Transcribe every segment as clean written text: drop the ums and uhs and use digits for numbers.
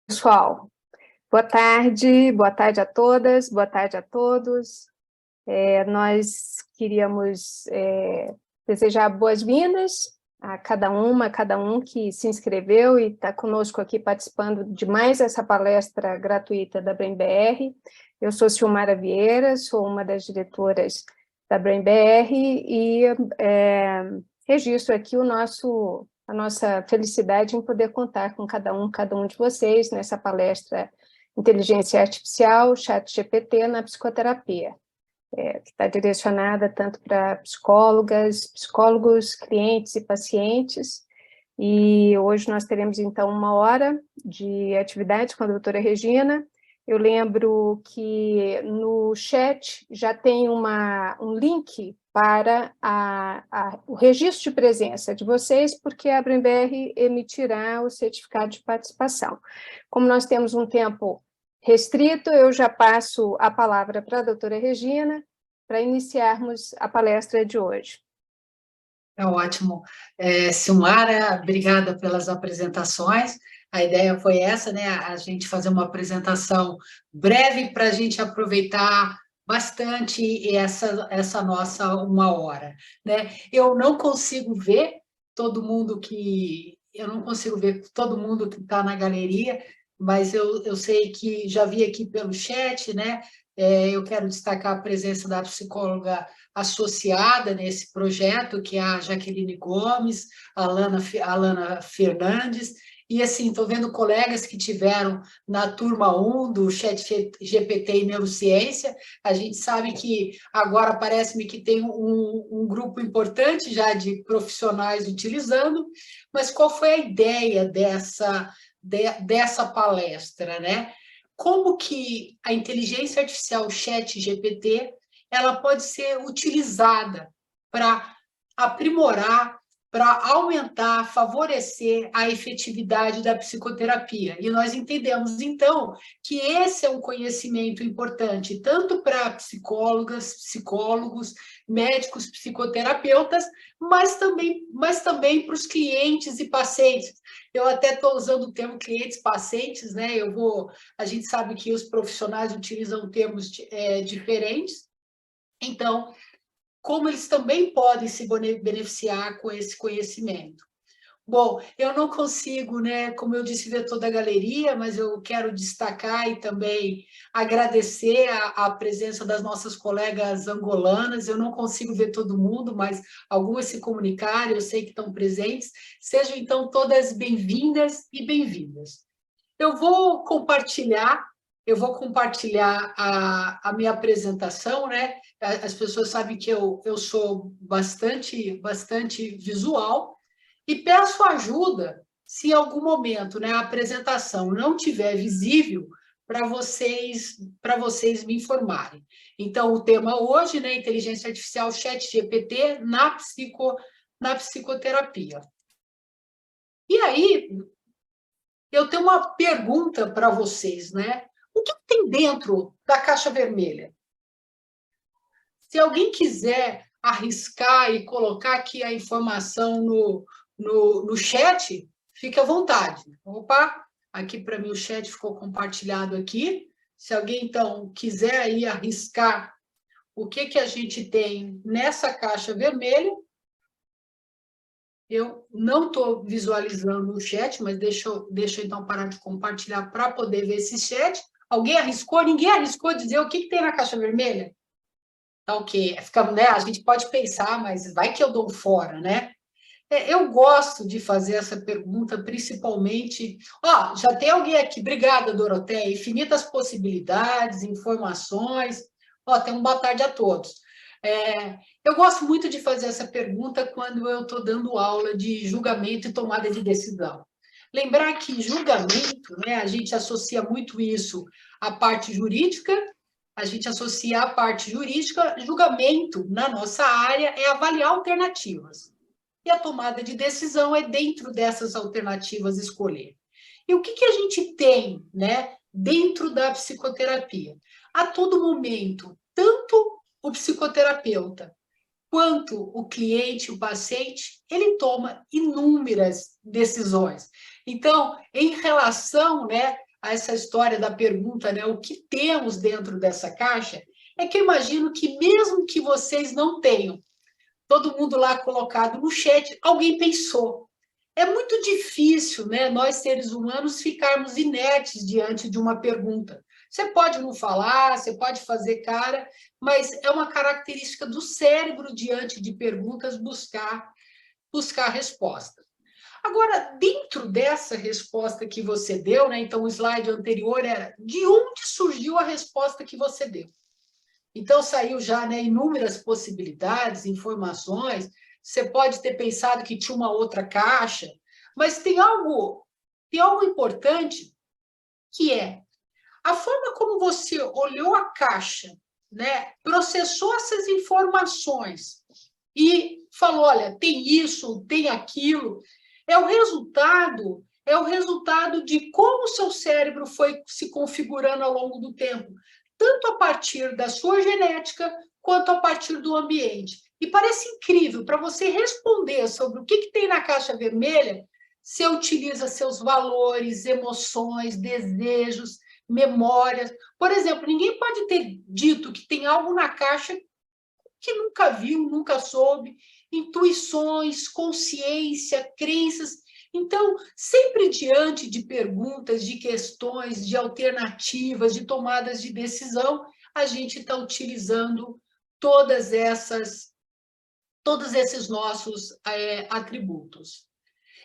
Pessoal, boa tarde a todas, boa tarde a todos. Nós queríamos desejar boas-vindas a cada um que se inscreveu e está conosco aqui participando de mais essa palestra gratuita da BrainBR. Eu sou Silmara Vieira, sou uma das diretoras da BrainBR e registro aqui a nossa felicidade em poder contar com cada um de vocês nessa palestra Inteligência Artificial, ChatGPT na psicoterapia, que está direcionada tanto para psicólogas, psicólogos, clientes e pacientes. E hoje nós teremos, então, 1 hora de atividade com a doutora Regina. Eu lembro que no chat já tem um link para o registro de presença de vocês, porque a BrainBR emitirá o certificado de participação. Como nós temos um tempo restrito, eu já passo a palavra para a doutora Regina, para iniciarmos a palestra de hoje. É ótimo. Silmara, obrigada pelas apresentações. A ideia foi essa, né? A gente fazer uma apresentação breve para a gente aproveitar bastante essa nossa 1 hora, né? Eu não consigo ver todo mundo que está na galeria, mas eu sei que já vi aqui pelo chat, né? Eu quero destacar a presença da psicóloga associada nesse projeto, que é a Jaqueline Gomes, a Alana Fernandes, e assim, estou vendo colegas que tiveram na turma 1 do ChatGPT e Neurociência. A gente sabe que agora parece-me que tem um grupo importante já de profissionais utilizando, mas qual foi a ideia dessa palestra, né? Como que a inteligência artificial ChatGPT ela pode ser utilizada para aprimorar, para aumentar, favorecer a efetividade da psicoterapia. E nós entendemos, então, que esse é um conhecimento importante, tanto para psicólogas, psicólogos, médicos, psicoterapeutas, mas também para os clientes e pacientes. Eu até estou usando o termo clientes-pacientes, né? A gente sabe que os profissionais utilizam termos diferentes, então, como eles também podem se beneficiar com esse conhecimento? Bom, eu não consigo, né, como eu disse, ver toda a galeria, mas eu quero destacar e também agradecer a presença das nossas colegas angolanas. Eu não consigo ver todo mundo, mas algumas se comunicaram, eu sei que estão presentes. Sejam, então, todas bem-vindas e bem-vindas. Eu vou compartilhar a minha apresentação, né? As pessoas sabem que eu sou bastante visual e peço ajuda se em algum momento, né, a apresentação não tiver visível para vocês me informarem. Então, o tema hoje, né, inteligência artificial ChatGPT na psicoterapia. E aí, eu tenho uma pergunta para vocês, né? O que tem dentro da caixa vermelha? Se alguém quiser arriscar e colocar aqui a informação no chat, fique à vontade. Opa, aqui para mim o chat ficou compartilhado aqui. Se alguém, então, quiser aí arriscar o que a gente tem nessa caixa vermelha, eu não estou visualizando o chat, mas deixa eu então parar de compartilhar para poder ver esse chat. Alguém arriscou? Ninguém arriscou dizer o que tem na caixa vermelha? Tá ok. Né? A gente pode pensar, mas vai que eu dou fora, né? Eu gosto de fazer essa pergunta, principalmente... já tem alguém aqui. Obrigada, Doroteia. Infinitas possibilidades, informações. Tem uma boa tarde a todos. Eu gosto muito de fazer essa pergunta quando eu estou dando aula de julgamento e tomada de decisão. Lembrar que julgamento, né, a gente associa muito isso à parte jurídica, julgamento, na nossa área, é avaliar alternativas. E a tomada de decisão é dentro dessas alternativas escolher. E o que a gente tem, né, dentro da psicoterapia? A todo momento, tanto o psicoterapeuta quanto o cliente, o paciente, ele toma inúmeras decisões. Então, em relação, né, a essa história da pergunta, né, o que temos dentro dessa caixa, é que eu imagino que mesmo que vocês não tenham todo mundo lá colocado no chat, alguém pensou. É muito difícil, né, nós seres humanos ficarmos inertes diante de uma pergunta. Você pode não falar, você pode fazer cara, mas é uma característica do cérebro diante de perguntas buscar resposta. Agora, dentro dessa resposta que você deu, né, então o slide anterior era de onde surgiu a resposta que você deu. Então, saiu já, né, inúmeras possibilidades, informações. Você pode ter pensado que tinha uma outra caixa, mas tem algo importante, que é a forma como você olhou a caixa, né, processou essas informações e falou, olha, tem isso, tem aquilo, é o resultado de como o seu cérebro foi se configurando ao longo do tempo, tanto a partir da sua genética, quanto a partir do ambiente. E parece incrível, para você responder sobre o que tem na caixa vermelha, você utiliza seus valores, emoções, desejos, memórias. Por exemplo, ninguém pode ter dito que tem algo na caixa que nunca viu, nunca soube, intuições, consciência, crenças. Então, sempre diante de perguntas, de questões, de alternativas, de tomadas de decisão, a gente está utilizando todos esses nossos atributos.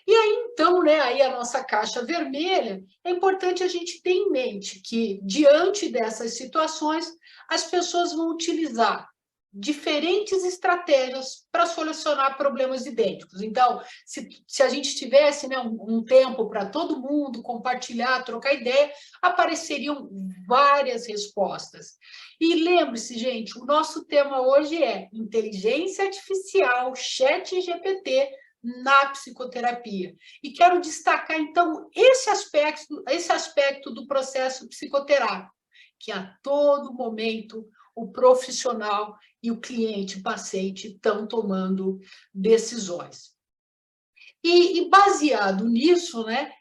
E aí, então, né, aí a nossa caixa vermelha, é importante a gente ter em mente que, diante dessas situações, as pessoas vão utilizar diferentes estratégias para solucionar problemas idênticos. Então, se a gente tivesse, né, um tempo para todo mundo compartilhar, trocar ideia, apareceriam várias respostas. E lembre-se, gente, o nosso tema hoje é inteligência artificial, ChatGPT, na psicoterapia. E quero destacar, então, esse aspecto do processo psicoterápico, que a todo momento o profissional e o cliente, o paciente, estão tomando decisões. E baseado nisso, né,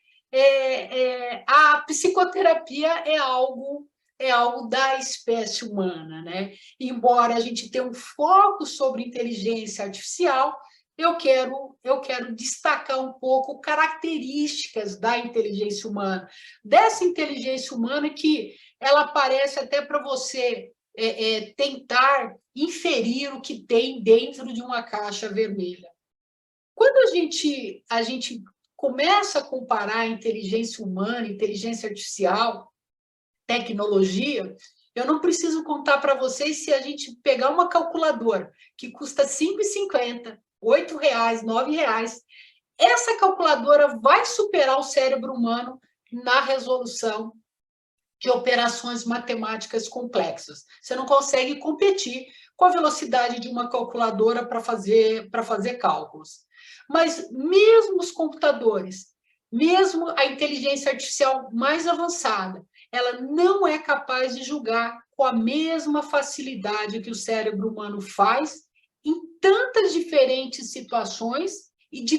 a psicoterapia é algo da espécie humana, né? Embora a gente tenha um foco sobre inteligência artificial, eu quero destacar um pouco características da inteligência humana, dessa inteligência humana que ela aparece até para você tentar inferir o que tem dentro de uma caixa vermelha. Quando a gente começa a comparar a inteligência humana, inteligência artificial, tecnologia, eu não preciso contar para vocês se a gente pegar uma calculadora que custa R$ 5,50, R$ 8, R$ 9, essa calculadora vai superar o cérebro humano na resolução de operações matemáticas complexas. Você não consegue competir com a velocidade de uma calculadora para fazer cálculos. Mas mesmo os computadores, mesmo a inteligência artificial mais avançada, ela não é capaz de julgar com a mesma facilidade que o cérebro humano faz em tantas diferentes situações e de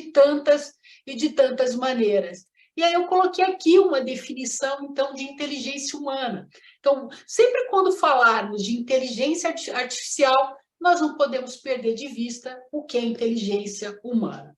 tantas maneiras. E aí eu coloquei aqui uma definição, então, de inteligência humana. Então, sempre quando falarmos de inteligência artificial, nós não podemos perder de vista o que é inteligência humana.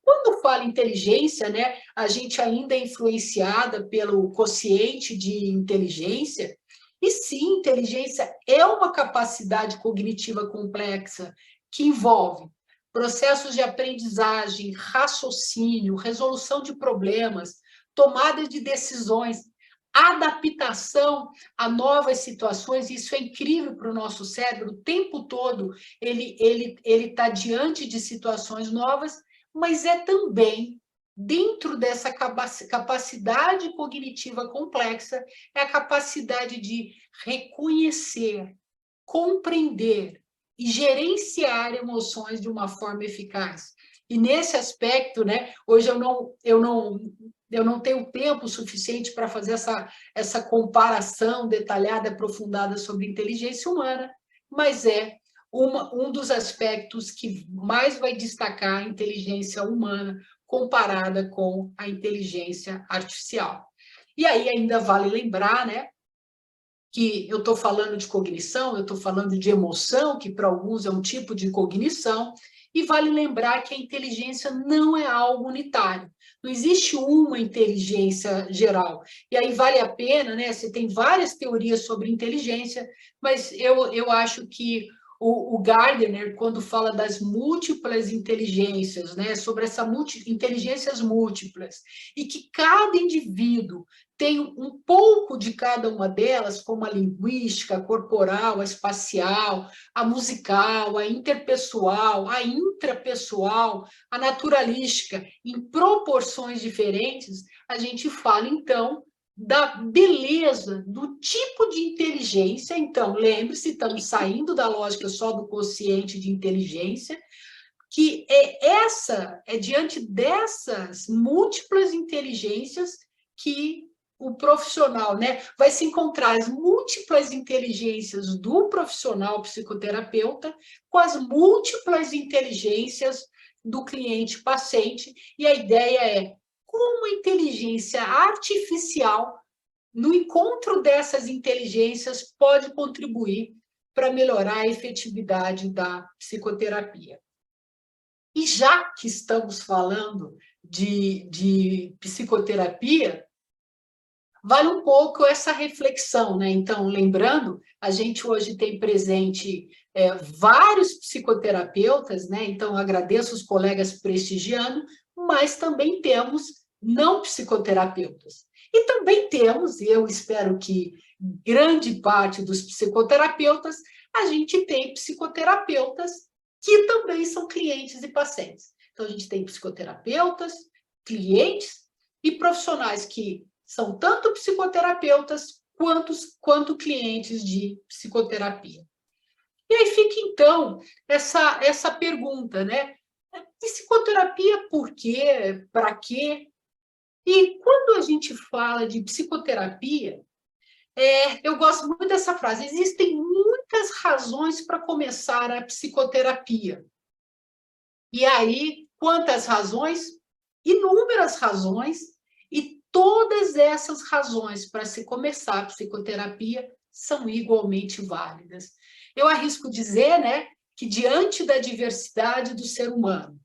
Quando fala inteligência, né, a gente ainda é influenciada pelo quociente de inteligência, e sim, inteligência é uma capacidade cognitiva complexa que envolve processos de aprendizagem, raciocínio, resolução de problemas, tomada de decisões, adaptação a novas situações. Isso é incrível para o nosso cérebro, o tempo todo ele está diante de situações novas, mas é também, dentro dessa capacidade cognitiva complexa, é a capacidade de reconhecer, compreender e gerenciar emoções de uma forma eficaz. E nesse aspecto, né, hoje eu não tenho tempo suficiente para fazer essa comparação detalhada, aprofundada sobre inteligência humana, mas é um dos aspectos que mais vai destacar a inteligência humana comparada com a inteligência artificial. E aí ainda vale lembrar, né, que eu estou falando de cognição, eu estou falando de emoção, que para alguns é um tipo de cognição, e vale lembrar que a inteligência não é algo unitário. Não existe uma inteligência geral. E aí vale a pena, né? Você tem várias teorias sobre inteligência, mas eu acho que o Gardner, quando fala das múltiplas inteligências, né, sobre essa inteligências múltiplas, e que cada indivíduo tem um pouco de cada uma delas, como a linguística, a corporal, a espacial, a musical, a interpessoal, a intrapessoal, a naturalística, em proporções diferentes, a gente fala, então, da beleza, do tipo de inteligência. Então, lembre-se, estamos saindo da lógica só do quociente de inteligência, que é diante dessas múltiplas inteligências que o profissional, né, vai se encontrar as múltiplas inteligências do profissional psicoterapeuta com as múltiplas inteligências do cliente-paciente, e a ideia é como a inteligência artificial, no encontro dessas inteligências, pode contribuir para melhorar a efetividade da psicoterapia. E já que estamos falando de psicoterapia, vale um pouco essa reflexão, né? Então, lembrando, a gente hoje tem presente vários psicoterapeutas, né? Então, agradeço os colegas prestigiando, mas também temos não psicoterapeutas. E também temos, e eu espero que grande parte dos psicoterapeutas, a gente tem psicoterapeutas que também são clientes e pacientes. Então, a gente tem psicoterapeutas, clientes e profissionais que são tanto psicoterapeutas quanto clientes de psicoterapia. E aí fica, então, essa pergunta, né? Psicoterapia por quê? Para quê? E quando a gente fala de psicoterapia, eu gosto muito dessa frase, existem muitas razões para começar a psicoterapia. E aí, quantas razões? Inúmeras razões, e todas essas razões para se começar a psicoterapia são igualmente válidas. Eu arrisco dizer, né, que diante da diversidade do ser humano,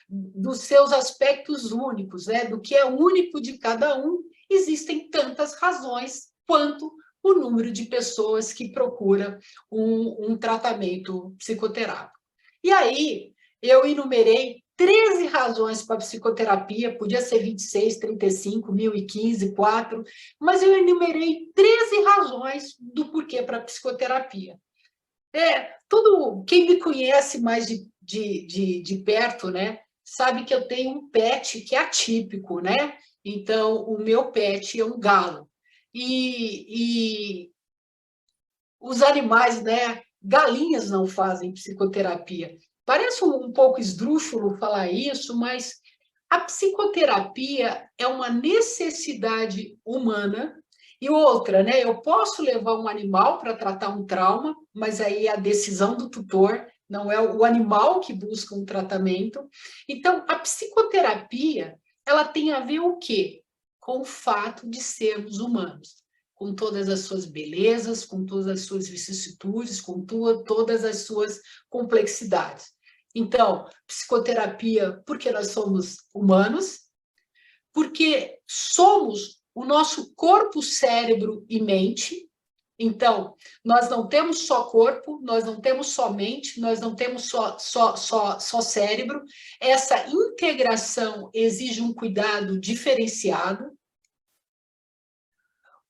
dos seus aspectos únicos, né, do que é único de cada um, existem tantas razões quanto o número de pessoas que procura um tratamento psicoterápico. E aí, eu enumerei 13 razões para a psicoterapia, podia ser 26, 35, 1015, 4, mas eu enumerei 13 razões do porquê para a psicoterapia. Quem me conhece mais de perto, né, sabe que eu tenho um pet que é atípico, né? Então, o meu pet é um galo. E os animais, né, galinhas não fazem psicoterapia. Parece um pouco esdrúxulo falar isso, mas a psicoterapia é uma necessidade humana. E outra, né? Eu posso levar um animal para tratar um trauma, mas aí é a decisão do tutor, não é o animal que busca um tratamento. Então, a psicoterapia, ela tem a ver o quê? Com o fato de sermos humanos, com todas as suas belezas, com todas as suas vicissitudes, com todas as suas complexidades. Então, psicoterapia, porque nós somos humanos, porque somos o nosso corpo, cérebro e mente. Então, nós não temos só corpo, nós não temos só mente, nós não temos só cérebro. Essa integração exige um cuidado diferenciado.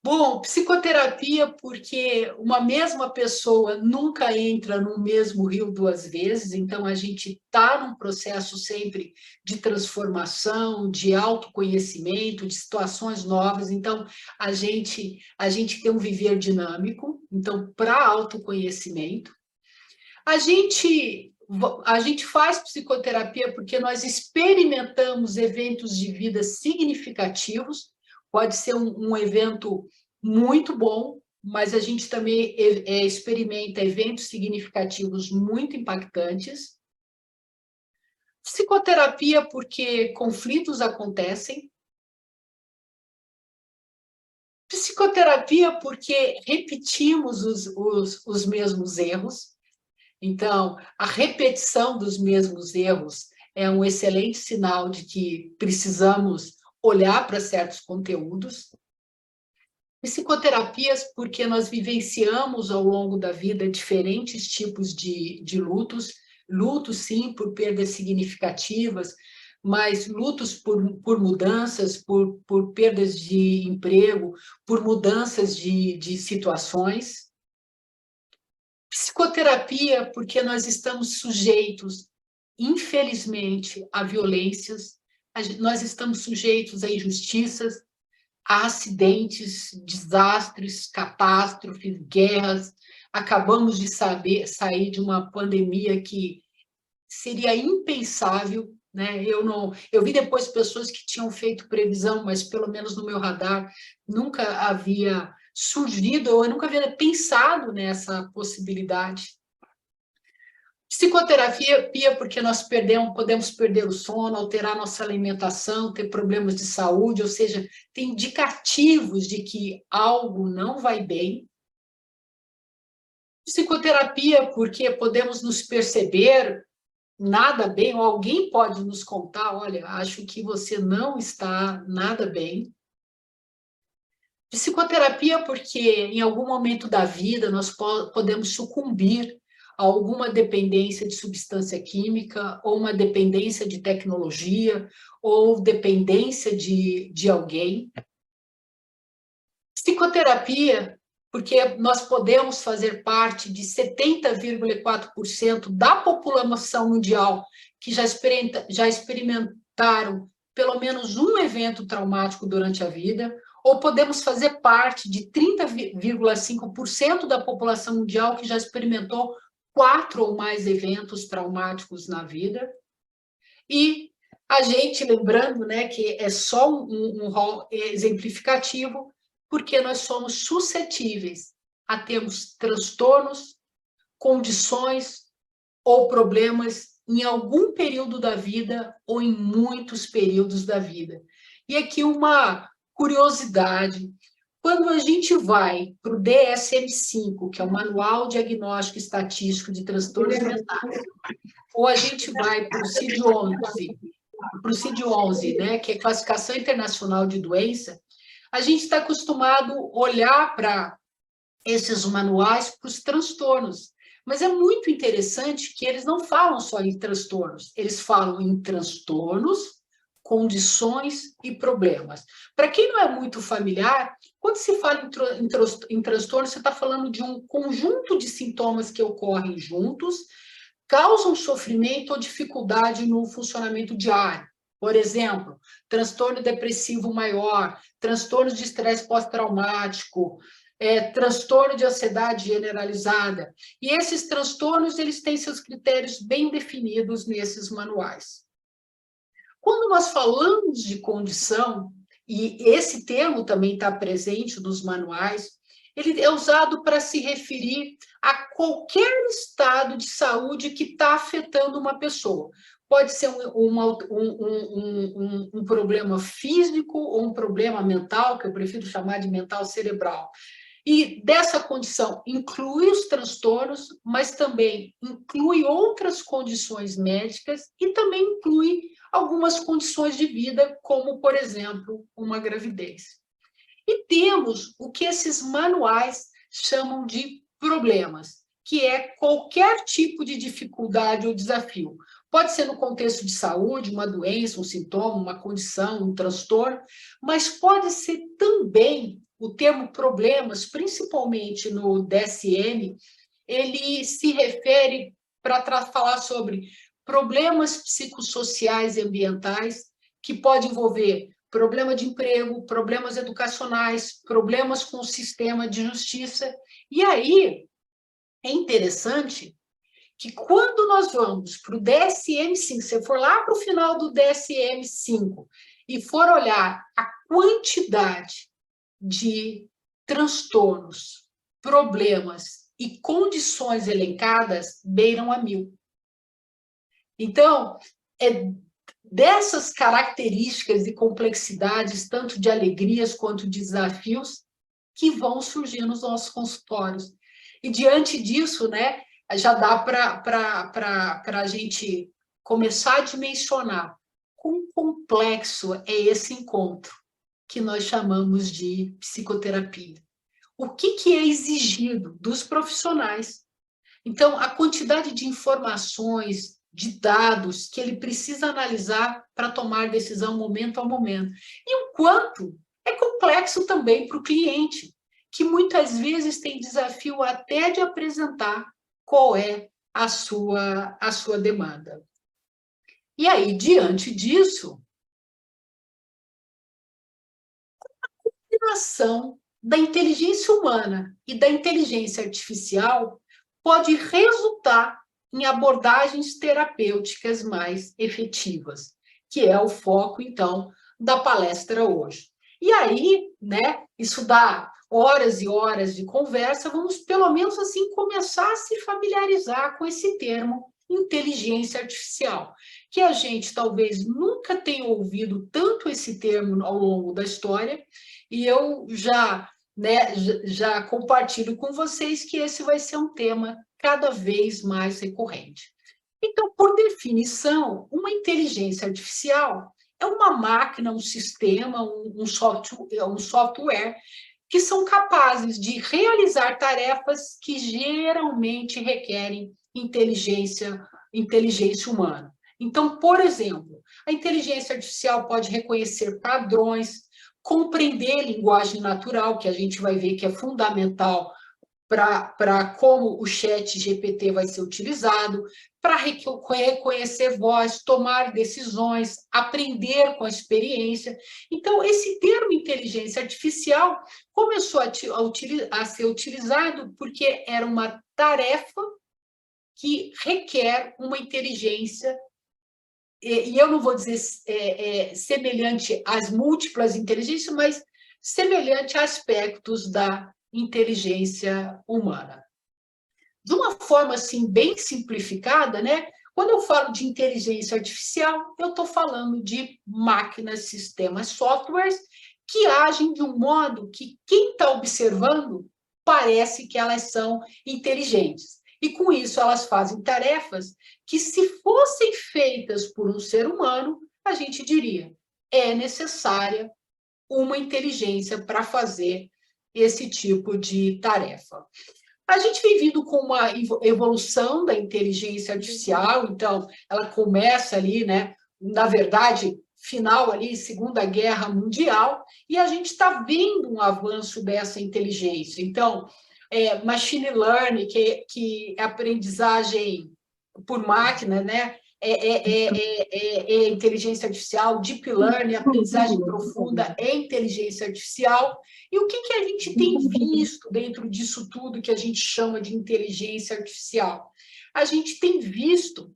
Bom, psicoterapia, porque uma mesma pessoa nunca entra no mesmo rio duas vezes, então a gente está num processo sempre de transformação, de autoconhecimento, de situações novas, então a gente tem um viver dinâmico, então para autoconhecimento. A gente faz psicoterapia porque nós experimentamos eventos de vida significativos. Pode ser um evento muito bom, mas a gente também experimenta eventos significativos muito impactantes. Psicoterapia porque conflitos acontecem. Psicoterapia, porque repetimos os mesmos erros. Então, a repetição dos mesmos erros é um excelente sinal de que precisamos olhar para certos conteúdos. Psicoterapias, porque nós vivenciamos ao longo da vida diferentes tipos de lutos. Lutos, sim, por perdas significativas, mas lutos por mudanças, por perdas de emprego, por mudanças de situações. Psicoterapia, porque nós estamos sujeitos, infelizmente, a violências, nós estamos sujeitos a injustiças, a acidentes, desastres, catástrofes, guerras. Acabamos de sair de uma pandemia que seria impensável, né? Eu vi depois pessoas que tinham feito previsão, mas pelo menos no meu radar nunca havia surgido, ou eu nunca havia pensado nessa possibilidade. Psicoterapia, porque nós podemos perder o sono, alterar nossa alimentação, ter problemas de saúde, ou seja, tem indicativos de que algo não vai bem. Psicoterapia, porque podemos nos perceber nada bem, ou alguém pode nos contar, olha, acho que você não está nada bem. Psicoterapia, porque em algum momento da vida nós podemos sucumbir a alguma dependência de substância química, ou uma dependência de tecnologia, ou dependência de alguém. Psicoterapia, porque nós podemos fazer parte de 70,4% da população mundial que já experimentaram pelo menos um evento traumático durante a vida, ou podemos fazer parte de 30,5% da população mundial que já experimentou 4 ou mais eventos traumáticos na vida. E a gente, lembrando, né, que é só um rol exemplificativo, porque nós somos suscetíveis a termos transtornos, condições ou problemas em algum período da vida ou em muitos períodos da vida. E aqui uma curiosidade: quando a gente vai para o DSM-5, que é o Manual Diagnóstico e Estatístico de Transtornos Mentais, ou a gente vai para o CID-11, né, que é a Classificação Internacional de Doença, a gente está acostumado a olhar para esses manuais para os transtornos. Mas é muito interessante que eles não falam só em transtornos, eles falam em transtornos, condições e problemas. Para quem não é muito familiar, quando se fala em transtorno, você está falando de um conjunto de sintomas que ocorrem juntos, causam sofrimento ou dificuldade no funcionamento diário. Por exemplo, transtorno depressivo maior, transtorno de estresse pós-traumático, transtorno de ansiedade generalizada. E esses transtornos, eles têm seus critérios bem definidos nesses manuais. Quando nós falamos de condição, e esse termo também está presente nos manuais, ele é usado para se referir a qualquer estado de saúde que está afetando uma pessoa. Pode ser um problema físico ou um problema mental, que eu prefiro chamar de mental cerebral. E dessa condição inclui os transtornos, mas também inclui outras condições médicas e também inclui algumas condições de vida, como, por exemplo, uma gravidez. E temos o que esses manuais chamam de problemas, que é qualquer tipo de dificuldade ou desafio. Pode ser no contexto de saúde, uma doença, um sintoma, uma condição, um transtorno, mas pode ser também o termo problemas, principalmente no DSM, ele se refere para falar sobre problemas psicossociais e ambientais, que pode envolver problema de emprego, problemas educacionais, problemas com o sistema de justiça. E aí é interessante que quando nós vamos para o DSM-5, se você for lá para o final do DSM-5 e for olhar a quantidade de transtornos, problemas e condições elencadas, beiram a 1000. Então, é dessas características e complexidades, tanto de alegrias quanto de desafios, que vão surgir nos nossos consultórios. E diante disso, né, já dá para a gente começar a dimensionar quão complexo é esse encontro que nós chamamos de psicoterapia. O que é exigido dos profissionais? Então, a quantidade de informações, de dados que ele precisa analisar para tomar decisão momento a momento. E o quanto é complexo também para o cliente, que muitas vezes tem desafio até de apresentar qual é a sua demanda. E aí, diante disso, a combinação da inteligência humana e da inteligência artificial pode resultar em abordagens terapêuticas mais efetivas, que é o foco, então, da palestra hoje. E aí, né, isso dá horas e horas de conversa, vamos pelo menos assim começar a se familiarizar com esse termo inteligência artificial, que a gente talvez nunca tenha ouvido tanto esse termo ao longo da história, e eu já compartilho com vocês que esse vai ser um tema cada vez mais recorrente. Então, por definição, uma inteligência artificial é uma máquina, um sistema, um software que são capazes de realizar tarefas que geralmente requerem inteligência humana. Então, por exemplo, a inteligência artificial pode reconhecer padrões, compreender linguagem natural, que a gente vai ver que é fundamental para como o chat GPT vai ser utilizado, para reconhecer voz, tomar decisões, aprender com a experiência. Então, esse termo inteligência artificial começou a ser utilizado porque era uma tarefa que requer uma inteligência, e eu não vou dizer semelhante às múltiplas inteligências, mas semelhante a aspectos da inteligência humana. De uma forma assim bem simplificada, né? Quando eu falo de inteligência artificial, eu estou falando de máquinas, sistemas, softwares que agem de um modo que quem está observando parece que elas são inteligentes. E com isso elas fazem tarefas que, se fossem feitas por um ser humano, a gente diria, é necessária uma inteligência para fazer esse tipo de tarefa. A gente vem vindo com uma evolução da inteligência artificial, então ela começa ali, né, na verdade, final ali, Segunda Guerra Mundial, e a gente está vendo um avanço dessa inteligência. Então, machine learning, que é aprendizagem por máquina, né? Inteligência artificial, deep learning, aprendizagem profunda, é inteligência artificial. E o que a gente tem visto dentro disso tudo que a gente chama de inteligência artificial? A gente tem visto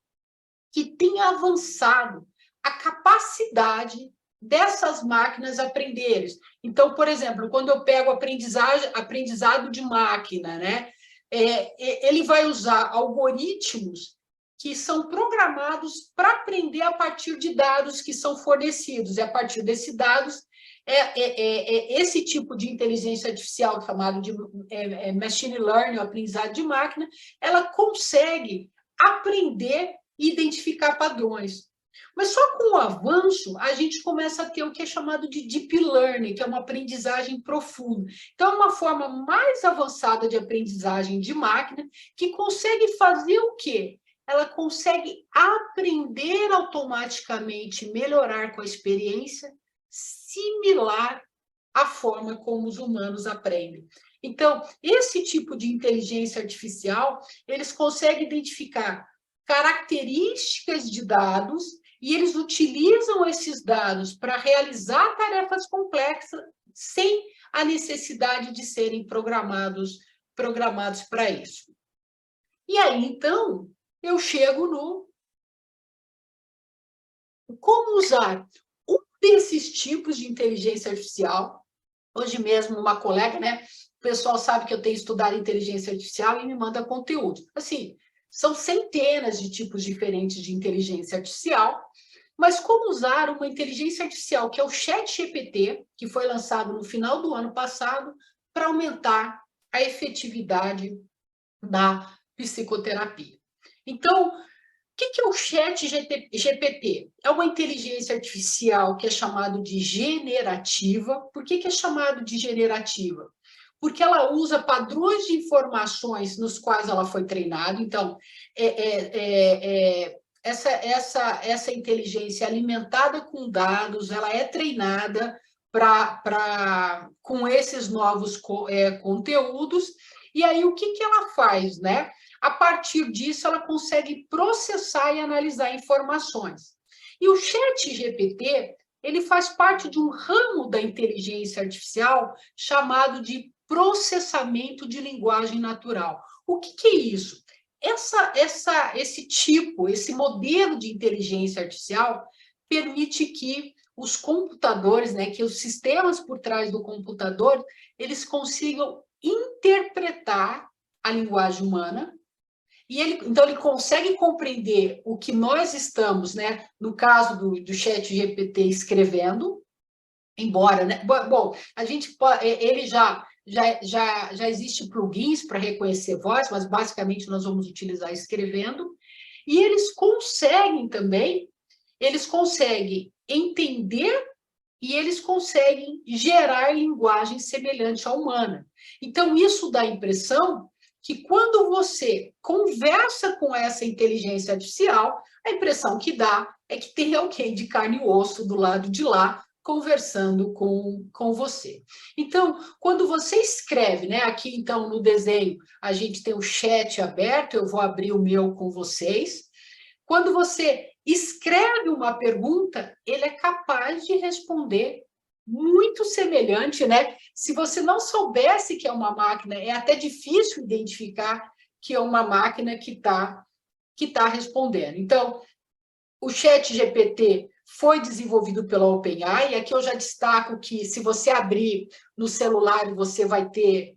que tem avançado a capacidade dessas máquinas aprenderem. Então, por exemplo, quando eu pego aprendizado de máquina, né? Ele vai usar algoritmos que são programados para aprender a partir de dados que são fornecidos. E a partir desses dados, esse tipo de inteligência artificial, chamado de machine learning, aprendizado de máquina, ela consegue aprender e identificar padrões. Mas só com o avanço, a gente começa a ter o que é chamado de deep learning, que é uma aprendizagem profunda. Então, é uma forma mais avançada de aprendizagem de máquina, que consegue fazer o quê? Ela consegue aprender automaticamente, melhorar com a experiência, similar à forma como os humanos aprendem. Então, esse tipo de inteligência artificial, eles conseguem identificar características de dados e eles utilizam esses dados para realizar tarefas complexas sem a necessidade de serem programados para isso. E aí, então, eu chego no como usar um desses tipos de inteligência artificial. Hoje mesmo, uma colega, né? O pessoal sabe que eu tenho estudado inteligência artificial e me manda conteúdo. Assim, são centenas de tipos diferentes de inteligência artificial, mas como usar uma inteligência artificial, que é o ChatGPT, que foi lançado no final do ano passado, para aumentar a efetividade da psicoterapia. Então, o que é o chat GPT? É uma inteligência artificial que é chamado de generativa. Por que é chamado de generativa? Porque ela usa padrões de informações nos quais ela foi treinada. Então, essa inteligência alimentada com dados, ela é treinada com esses novos conteúdos. E aí, o que ela faz, né? A partir disso, ela consegue processar e analisar informações. E o chat GPT, ele faz parte de um ramo da inteligência artificial chamado de processamento de linguagem natural. O que é isso? Esse modelo de inteligência artificial permite que os computadores, né, que os sistemas por trás do computador, eles consigam interpretar a linguagem humana, e então ele consegue compreender o que nós estamos, né, no caso do chat GPT, escrevendo, embora, né, bom, a gente ele já existe plugins para reconhecer voz, mas basicamente nós vamos utilizar escrevendo, e eles conseguem entender e eles conseguem gerar linguagem semelhante à humana. Então, isso dá a impressão que quando você conversa com essa inteligência artificial, a impressão que dá é que tem alguém de carne e osso do lado de lá conversando com você. Então, quando você escreve, né, aqui então no desenho a gente tem o chat aberto, eu vou abrir o meu com vocês. Quando você escreve uma pergunta, ele é capaz de responder muito semelhante, né? Se você não soubesse que é uma máquina, é até difícil identificar que é uma máquina que tá respondendo. Então, o chat GPT foi desenvolvido pela OpenAI, e aqui eu já destaco que se você abrir no celular, você vai ter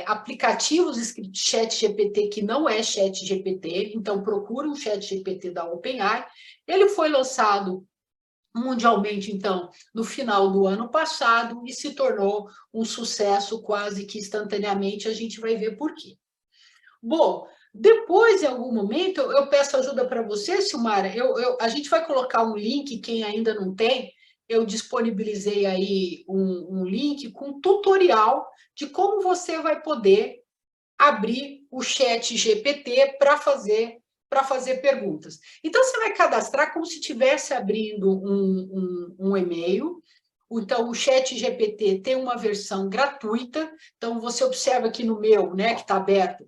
aplicativos escritos chat GPT que não é chat GPT, então procura um chat GPT da OpenAI. Ele foi lançado mundialmente, então, no final do ano passado e se tornou um sucesso quase que instantaneamente, a gente vai ver por quê. Bom, depois, em algum momento, eu peço ajuda para você, Silmara, a gente vai colocar um link, quem ainda não tem, eu disponibilizei aí um link com tutorial de como você vai poder abrir o chat GPT para fazer perguntas. Então, você vai cadastrar como se estivesse abrindo um e-mail. Então, o chat GPT tem uma versão gratuita. Então, você observa aqui no meu, né, que está aberto,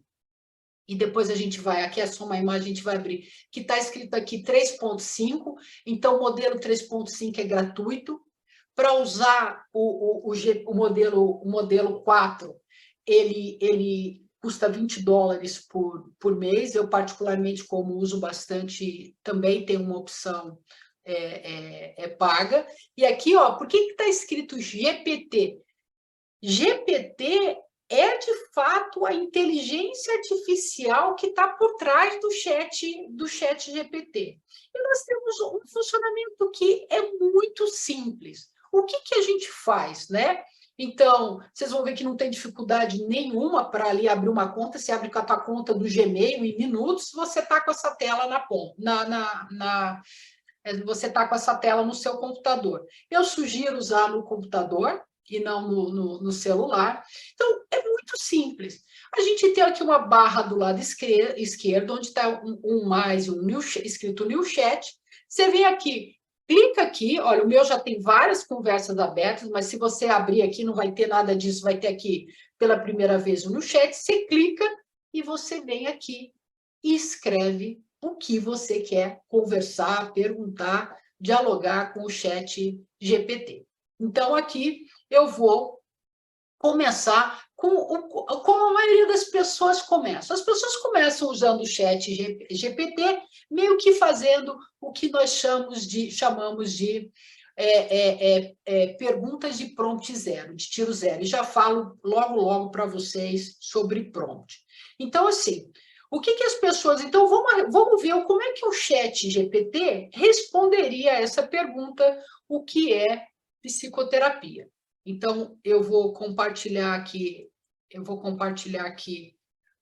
e depois a gente vai, aqui é só uma imagem, a gente vai abrir, que está escrito aqui 3.5, então o modelo 3.5 é gratuito. Para usar o modelo 4, ele custa $20 por mês. Eu, particularmente, como uso bastante, também tem uma opção paga. E aqui, ó, por que está escrito GPT? GPT é, de fato, a inteligência artificial que está por trás do chat GPT. E nós temos um funcionamento que é muito simples. O que a gente faz, né? Então, vocês vão ver que não tem dificuldade nenhuma para ali abrir uma conta. Você abre com a tua conta do Gmail em minutos, você está com essa tela você está com essa tela no seu computador. Eu sugiro usar no computador e não no celular. Então, é muito simples. A gente tem aqui uma barra do lado esquerdo, onde está um mais, escrito New Chat. Você vem aqui, clica aqui, olha, o meu já tem várias conversas abertas, mas se você abrir aqui, não vai ter nada disso, vai ter aqui, pela primeira vez, o New Chat. Você clica e você vem aqui e escreve o que você quer conversar, perguntar, dialogar com o chat GPT. Então, aqui eu vou começar como a maioria das pessoas começa. As pessoas começam usando o chat GPT, meio que fazendo o que nós chamamos de perguntas de prompt zero, de tiro zero. E já falo logo para vocês sobre prompt. Então, assim, o que as pessoas... Então, vamos ver como é que o chat GPT responderia a essa pergunta, o que é psicoterapia. Então, eu vou compartilhar aqui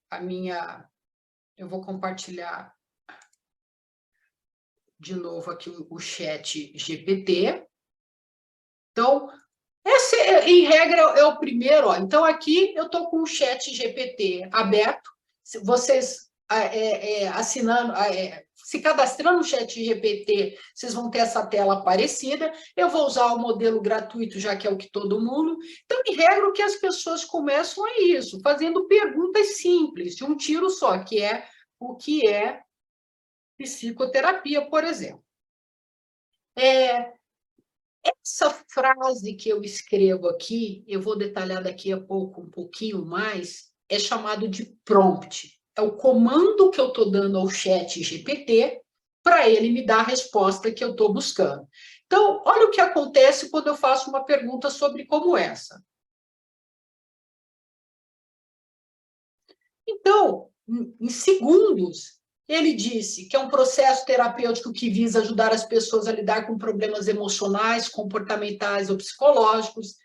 a minha... Eu vou compartilhar de novo aqui o chat GPT. Então, esse, em regra, é o primeiro. Ó. Então, aqui eu estou com o chat GPT aberto. Se vocês assinando, se cadastrando no chat GPT, vocês vão ter essa tela aparecida. Eu vou usar o modelo gratuito, já que é o que todo mundo. Então, em regra, o que as pessoas começam é isso, fazendo perguntas simples, de um tiro só, que é o que é psicoterapia, por exemplo. Essa frase que eu escrevo aqui, eu vou detalhar daqui a pouco um pouquinho mais, é chamado de prompt. É o comando que eu estou dando ao chat GPT para ele me dar a resposta que eu estou buscando. Então, olha o que acontece quando eu faço uma pergunta sobre como essa. Então, em segundos, ele disse que é um processo terapêutico que visa ajudar as pessoas a lidar com problemas emocionais, comportamentais ou psicológicos.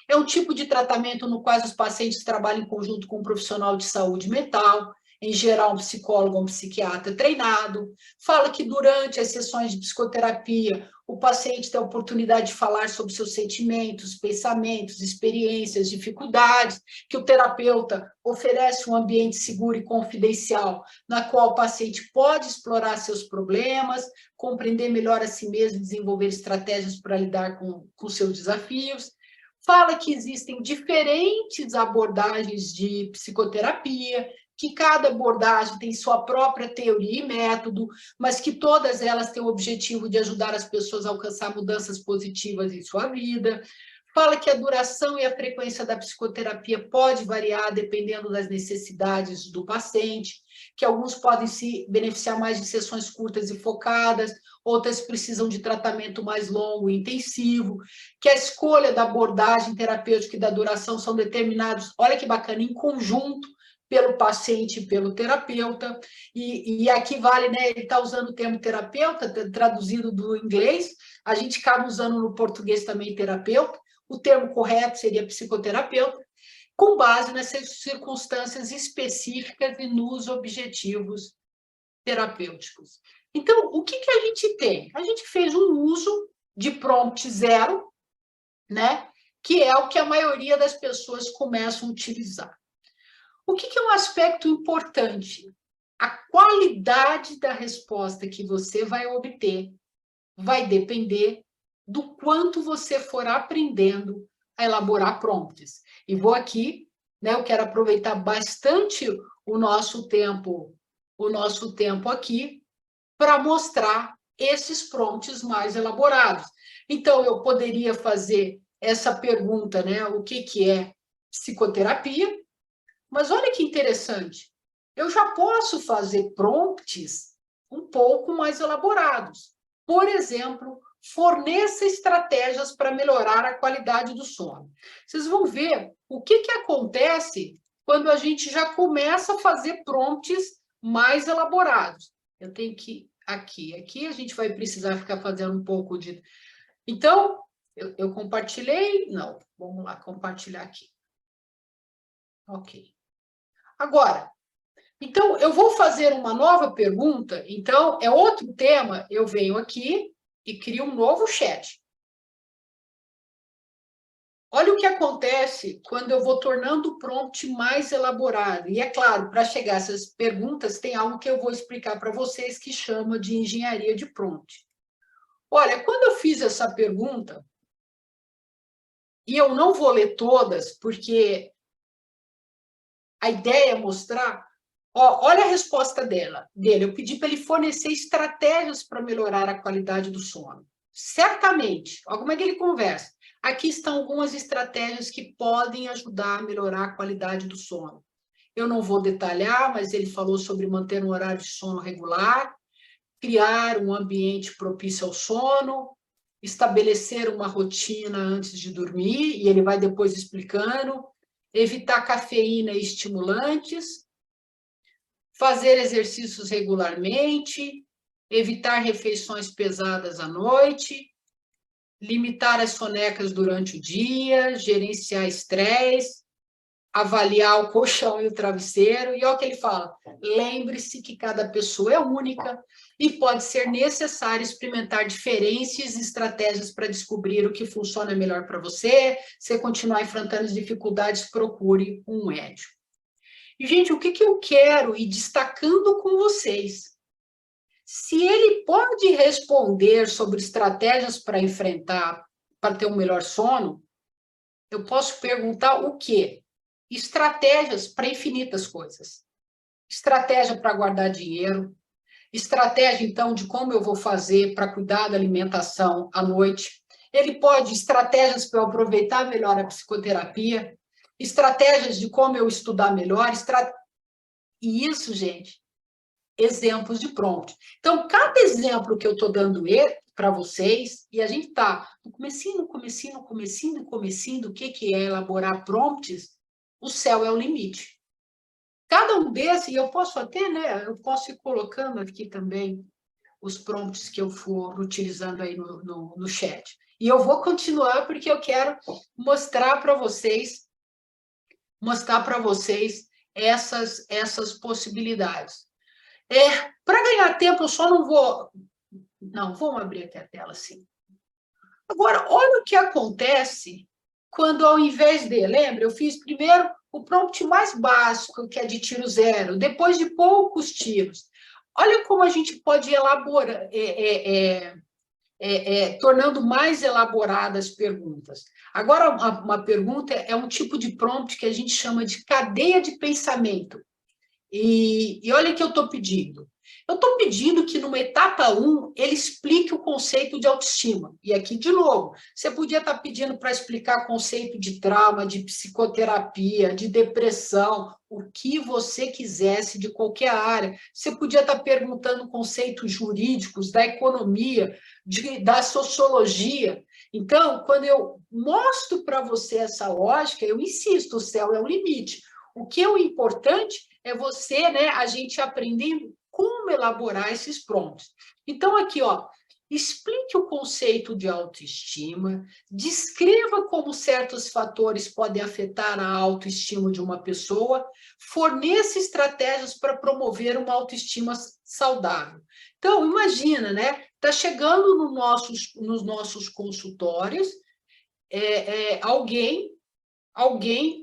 É um tipo de tratamento no qual os pacientes trabalham em conjunto com um profissional de saúde mental, em geral um psicólogo ou um psiquiatra treinado. Fala que durante as sessões de psicoterapia, o paciente tem a oportunidade de falar sobre seus sentimentos, pensamentos, experiências, dificuldades, que o terapeuta oferece um ambiente seguro e confidencial, na qual o paciente pode explorar seus problemas, compreender melhor a si mesmo e desenvolver estratégias para lidar com seus desafios. Fala que existem diferentes abordagens de psicoterapia, que cada abordagem tem sua própria teoria e método, mas que todas elas têm o objetivo de ajudar as pessoas a alcançar mudanças positivas em sua vida. Fala que a duração e a frequência da psicoterapia pode variar dependendo das necessidades do paciente, que alguns podem se beneficiar mais de sessões curtas e focadas, outras precisam de tratamento mais longo e intensivo, que a escolha da abordagem terapêutica e da duração são determinados, olha que bacana, em conjunto, pelo paciente e pelo terapeuta, e aqui vale, né, ele está usando o termo terapeuta, traduzido do inglês, a gente acaba usando no português também terapeuta, o termo correto seria psicoterapeuta, com base nessas circunstâncias específicas e nos objetivos terapêuticos. Então, o que a gente tem? A gente fez um uso de prompt zero, né, que é o que a maioria das pessoas começam a utilizar. O que é um aspecto importante? A qualidade da resposta que você vai obter vai depender do quanto você for aprendendo a elaborar prompts. E vou aqui, né, eu quero aproveitar bastante o nosso tempo aqui para mostrar esses prompts mais elaborados. Então, eu poderia fazer essa pergunta, né, o que é psicoterapia? Mas olha que interessante, eu já posso fazer prompts um pouco mais elaborados. Por exemplo, forneça estratégias para melhorar a qualidade do sono. Vocês vão ver o que acontece quando a gente já começa a fazer prompts mais elaborados. Eu tenho que aqui a gente vai precisar ficar fazendo um pouco de... Então, eu compartilhei? Não, vamos lá, compartilhar aqui. Ok. Agora, então, eu vou fazer uma nova pergunta, então, é outro tema, eu venho aqui e crio um novo chat. Olha o que acontece quando eu vou tornando o prompt mais elaborado. E, é claro, para chegar a essas perguntas, tem algo que eu vou explicar para vocês que chama de engenharia de prompt. Olha, quando eu fiz essa pergunta, e eu não vou ler todas, porque a ideia é mostrar... Olha a resposta dele. Eu pedi para ele fornecer estratégias para melhorar a qualidade do sono. Certamente. Olha como é que ele conversa. Aqui estão algumas estratégias que podem ajudar a melhorar a qualidade do sono. Eu não vou detalhar, mas ele falou sobre manter um horário de sono regular, criar um ambiente propício ao sono, estabelecer uma rotina antes de dormir, e ele vai depois explicando, evitar cafeína e estimulantes, fazer exercícios regularmente, evitar refeições pesadas à noite, limitar as sonecas durante o dia, gerenciar estresse, avaliar o colchão e o travesseiro, e olha o que ele fala, lembre-se que cada pessoa é única e pode ser necessário experimentar diferentes estratégias para descobrir o que funciona melhor para você. Se continuar enfrentando as dificuldades, procure um médico. E, gente, o que eu quero ir destacando com vocês? Se ele pode responder sobre estratégias para enfrentar, para ter um melhor sono, eu posso perguntar o quê? Estratégias para infinitas coisas. Estratégia para guardar dinheiro, estratégia, então, de como eu vou fazer para cuidar da alimentação à noite. Ele pode, estratégias para eu aproveitar melhor a psicoterapia, estratégias de como eu estudar melhor, e isso, gente, exemplos de prompt. Então, cada exemplo que eu estou dando para vocês, e a gente está no comecinho do que é elaborar prompts, o céu é o limite. Cada um desses, e eu posso até, né, eu posso ir colocando aqui também os prompts que eu for utilizando aí no chat. E eu vou continuar porque eu quero mostrar para vocês essas possibilidades. Para ganhar tempo, eu só não vou... Não, vamos abrir aqui a tela, sim. Agora, olha o que acontece quando, ao invés de... Lembra, eu fiz primeiro o prompt mais básico, que é de tiro zero, depois de poucos tiros. Olha como a gente pode elaborar, tornando mais elaboradas as perguntas. Agora, uma pergunta é um tipo de prompt que a gente chama de cadeia de pensamento. E olha o que eu estou pedindo. Eu estou pedindo que, numa etapa 1, ele explique o conceito de autoestima. E aqui, de novo, você podia estar pedindo para explicar conceito de trauma, de psicoterapia, de depressão, o que você quisesse de qualquer área. Você podia estar perguntando conceitos jurídicos, da economia, da sociologia. Então, quando eu mostro para você essa lógica, eu insisto, o céu é o limite. O que é o importante é você, né, a gente aprendendo como elaborar esses prompts. Então, aqui, ó, explique o conceito de autoestima, descreva como certos fatores podem afetar a autoestima de uma pessoa, forneça estratégias para promover uma autoestima saudável. Então, imagina, né? Está chegando nos nossos consultórios alguém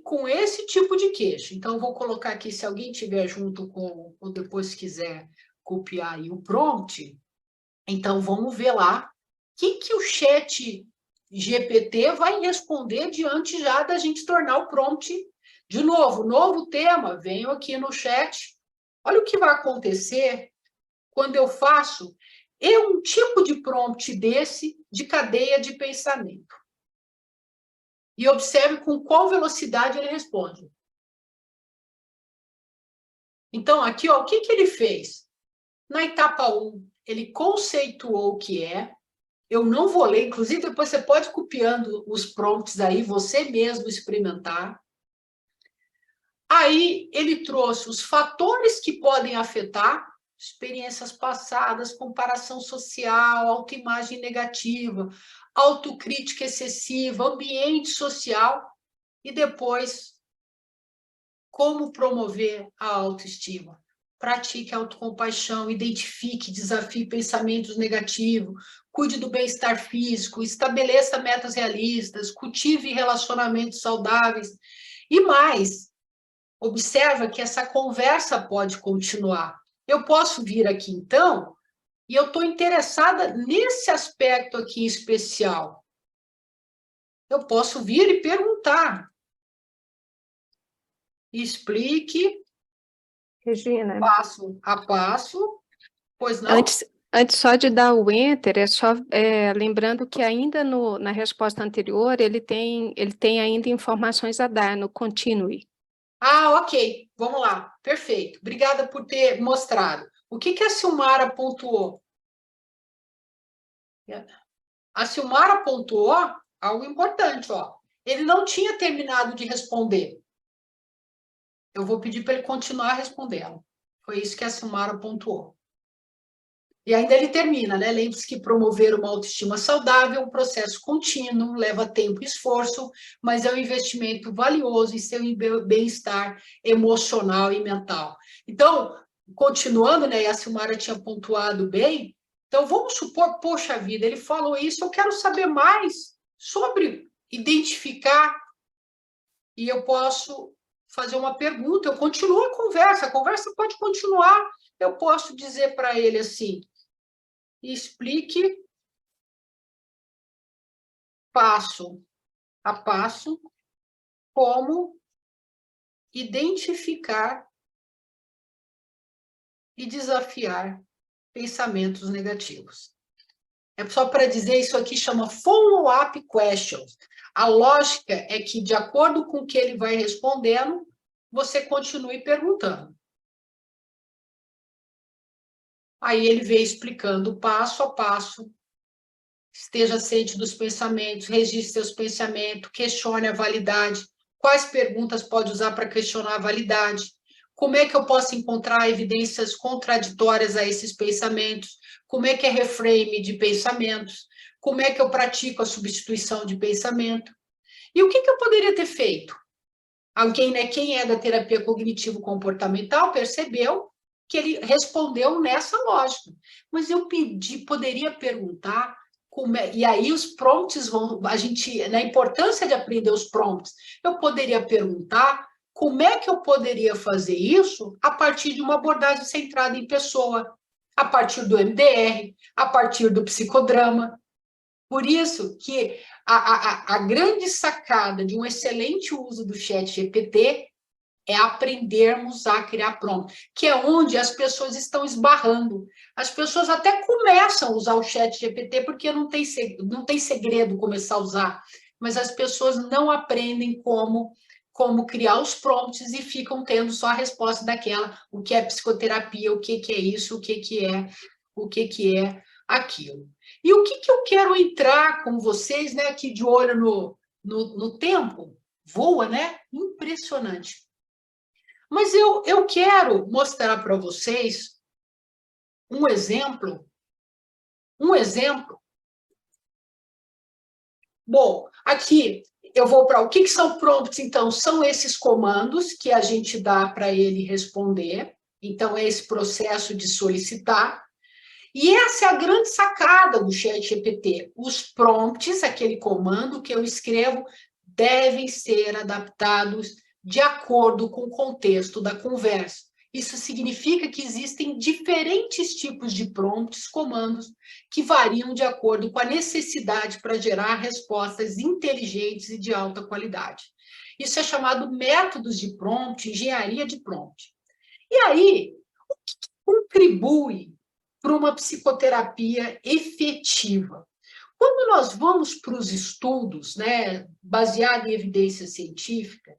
com esse tipo de queixa. Então, eu vou colocar aqui, se alguém tiver junto com, ou depois quiser copiar aí o prompt, então vamos ver lá o que o chat GPT vai responder diante já da gente tornar o prompt. De novo, novo tema, venho aqui no chat. Olha o que vai acontecer quando eu faço um tipo de prompt desse de cadeia de pensamento. E observe com qual velocidade ele responde. Então, aqui, ó, o que ele fez? Na etapa 1, ele conceituou o que é. Eu não vou ler, inclusive depois você pode ir copiando os prompts aí, você mesmo experimentar. Aí, ele trouxe os fatores que podem afetar, experiências passadas, comparação social, autoimagem negativa, autocrítica excessiva, ambiente social, e depois, como promover a autoestima. Pratique a autocompaixão, identifique, desafie pensamentos negativos, cuide do bem-estar físico, estabeleça metas realistas, cultive relacionamentos saudáveis. E mais, observa que essa conversa pode continuar. Eu posso vir aqui, então, e eu estou interessada nesse aspecto aqui em especial. Eu posso vir e perguntar. Explique, Regina, passo a passo, pois não? Antes só de dar o enter, lembrando que ainda na resposta anterior ele tem ainda informações a dar no continue. Ah, ok. Vamos lá. Perfeito. Obrigada por ter mostrado. O que a Silmara pontuou? A Silmara pontuou algo importante, ó. Ele não tinha terminado de responder. Eu vou pedir para ele continuar respondendo. Foi isso que a Silmara pontuou. E ainda ele termina, né? Lembre-se que promover uma autoestima saudável é um processo contínuo, leva tempo e esforço, mas é um investimento valioso em seu bem-estar emocional e mental. Então, continuando, né? E a Silmara tinha pontuado bem, então vamos supor, poxa vida, ele falou isso, eu quero saber mais sobre identificar, e eu posso fazer uma pergunta, eu continuo a conversa pode continuar, eu posso dizer para ele assim, explique passo a passo como identificar e desafiar pensamentos negativos. É só para dizer, isso aqui chama follow-up questions. A lógica é que, de acordo com o que ele vai respondendo, você continue perguntando. Aí ele vem explicando passo a passo. Esteja ciente dos pensamentos, registre seus pensamentos, questione a validade. Quais perguntas pode usar para questionar a validade? Como é que eu posso encontrar evidências contraditórias a esses pensamentos? Como é que é reframe de pensamentos? Como é que eu pratico a substituição de pensamento? E o que eu poderia ter feito? Alguém, né, quem é da terapia cognitivo-comportamental percebeu que ele respondeu nessa lógica. Mas eu poderia perguntar e aí os prompts vão, na importância de aprender os prompts, eu poderia perguntar como é que eu poderia fazer isso a partir de uma abordagem centrada em pessoa, a partir do MDR, a partir do psicodrama. Por isso que a grande sacada de um excelente uso do ChatGPT é aprendermos a criar prompt, que é onde as pessoas estão esbarrando. As pessoas até começam a usar o ChatGPT porque não tem segredo começar a usar, mas as pessoas não aprendem como criar os prompts e ficam tendo só a resposta daquela, o que é psicoterapia, o que é isso, o que é aquilo. E o que eu quero entrar com vocês, né, aqui de olho no tempo, voa, né? Impressionante. Mas eu quero mostrar para vocês um exemplo. Bom, aqui eu vou para o que são prompts, então, são esses comandos que a gente dá para ele responder. Então, é esse processo de solicitar. E essa é a grande sacada do ChatGPT. Os prompts, aquele comando que eu escrevo, devem ser adaptados de acordo com o contexto da conversa. Isso significa que existem diferentes tipos de prompts, comandos, que variam de acordo com a necessidade para gerar respostas inteligentes e de alta qualidade. Isso é chamado métodos de prompt, engenharia de prompt. E aí, o que contribui para uma psicoterapia efetiva? Quando nós vamos para os estudos, né, baseado em evidência científica,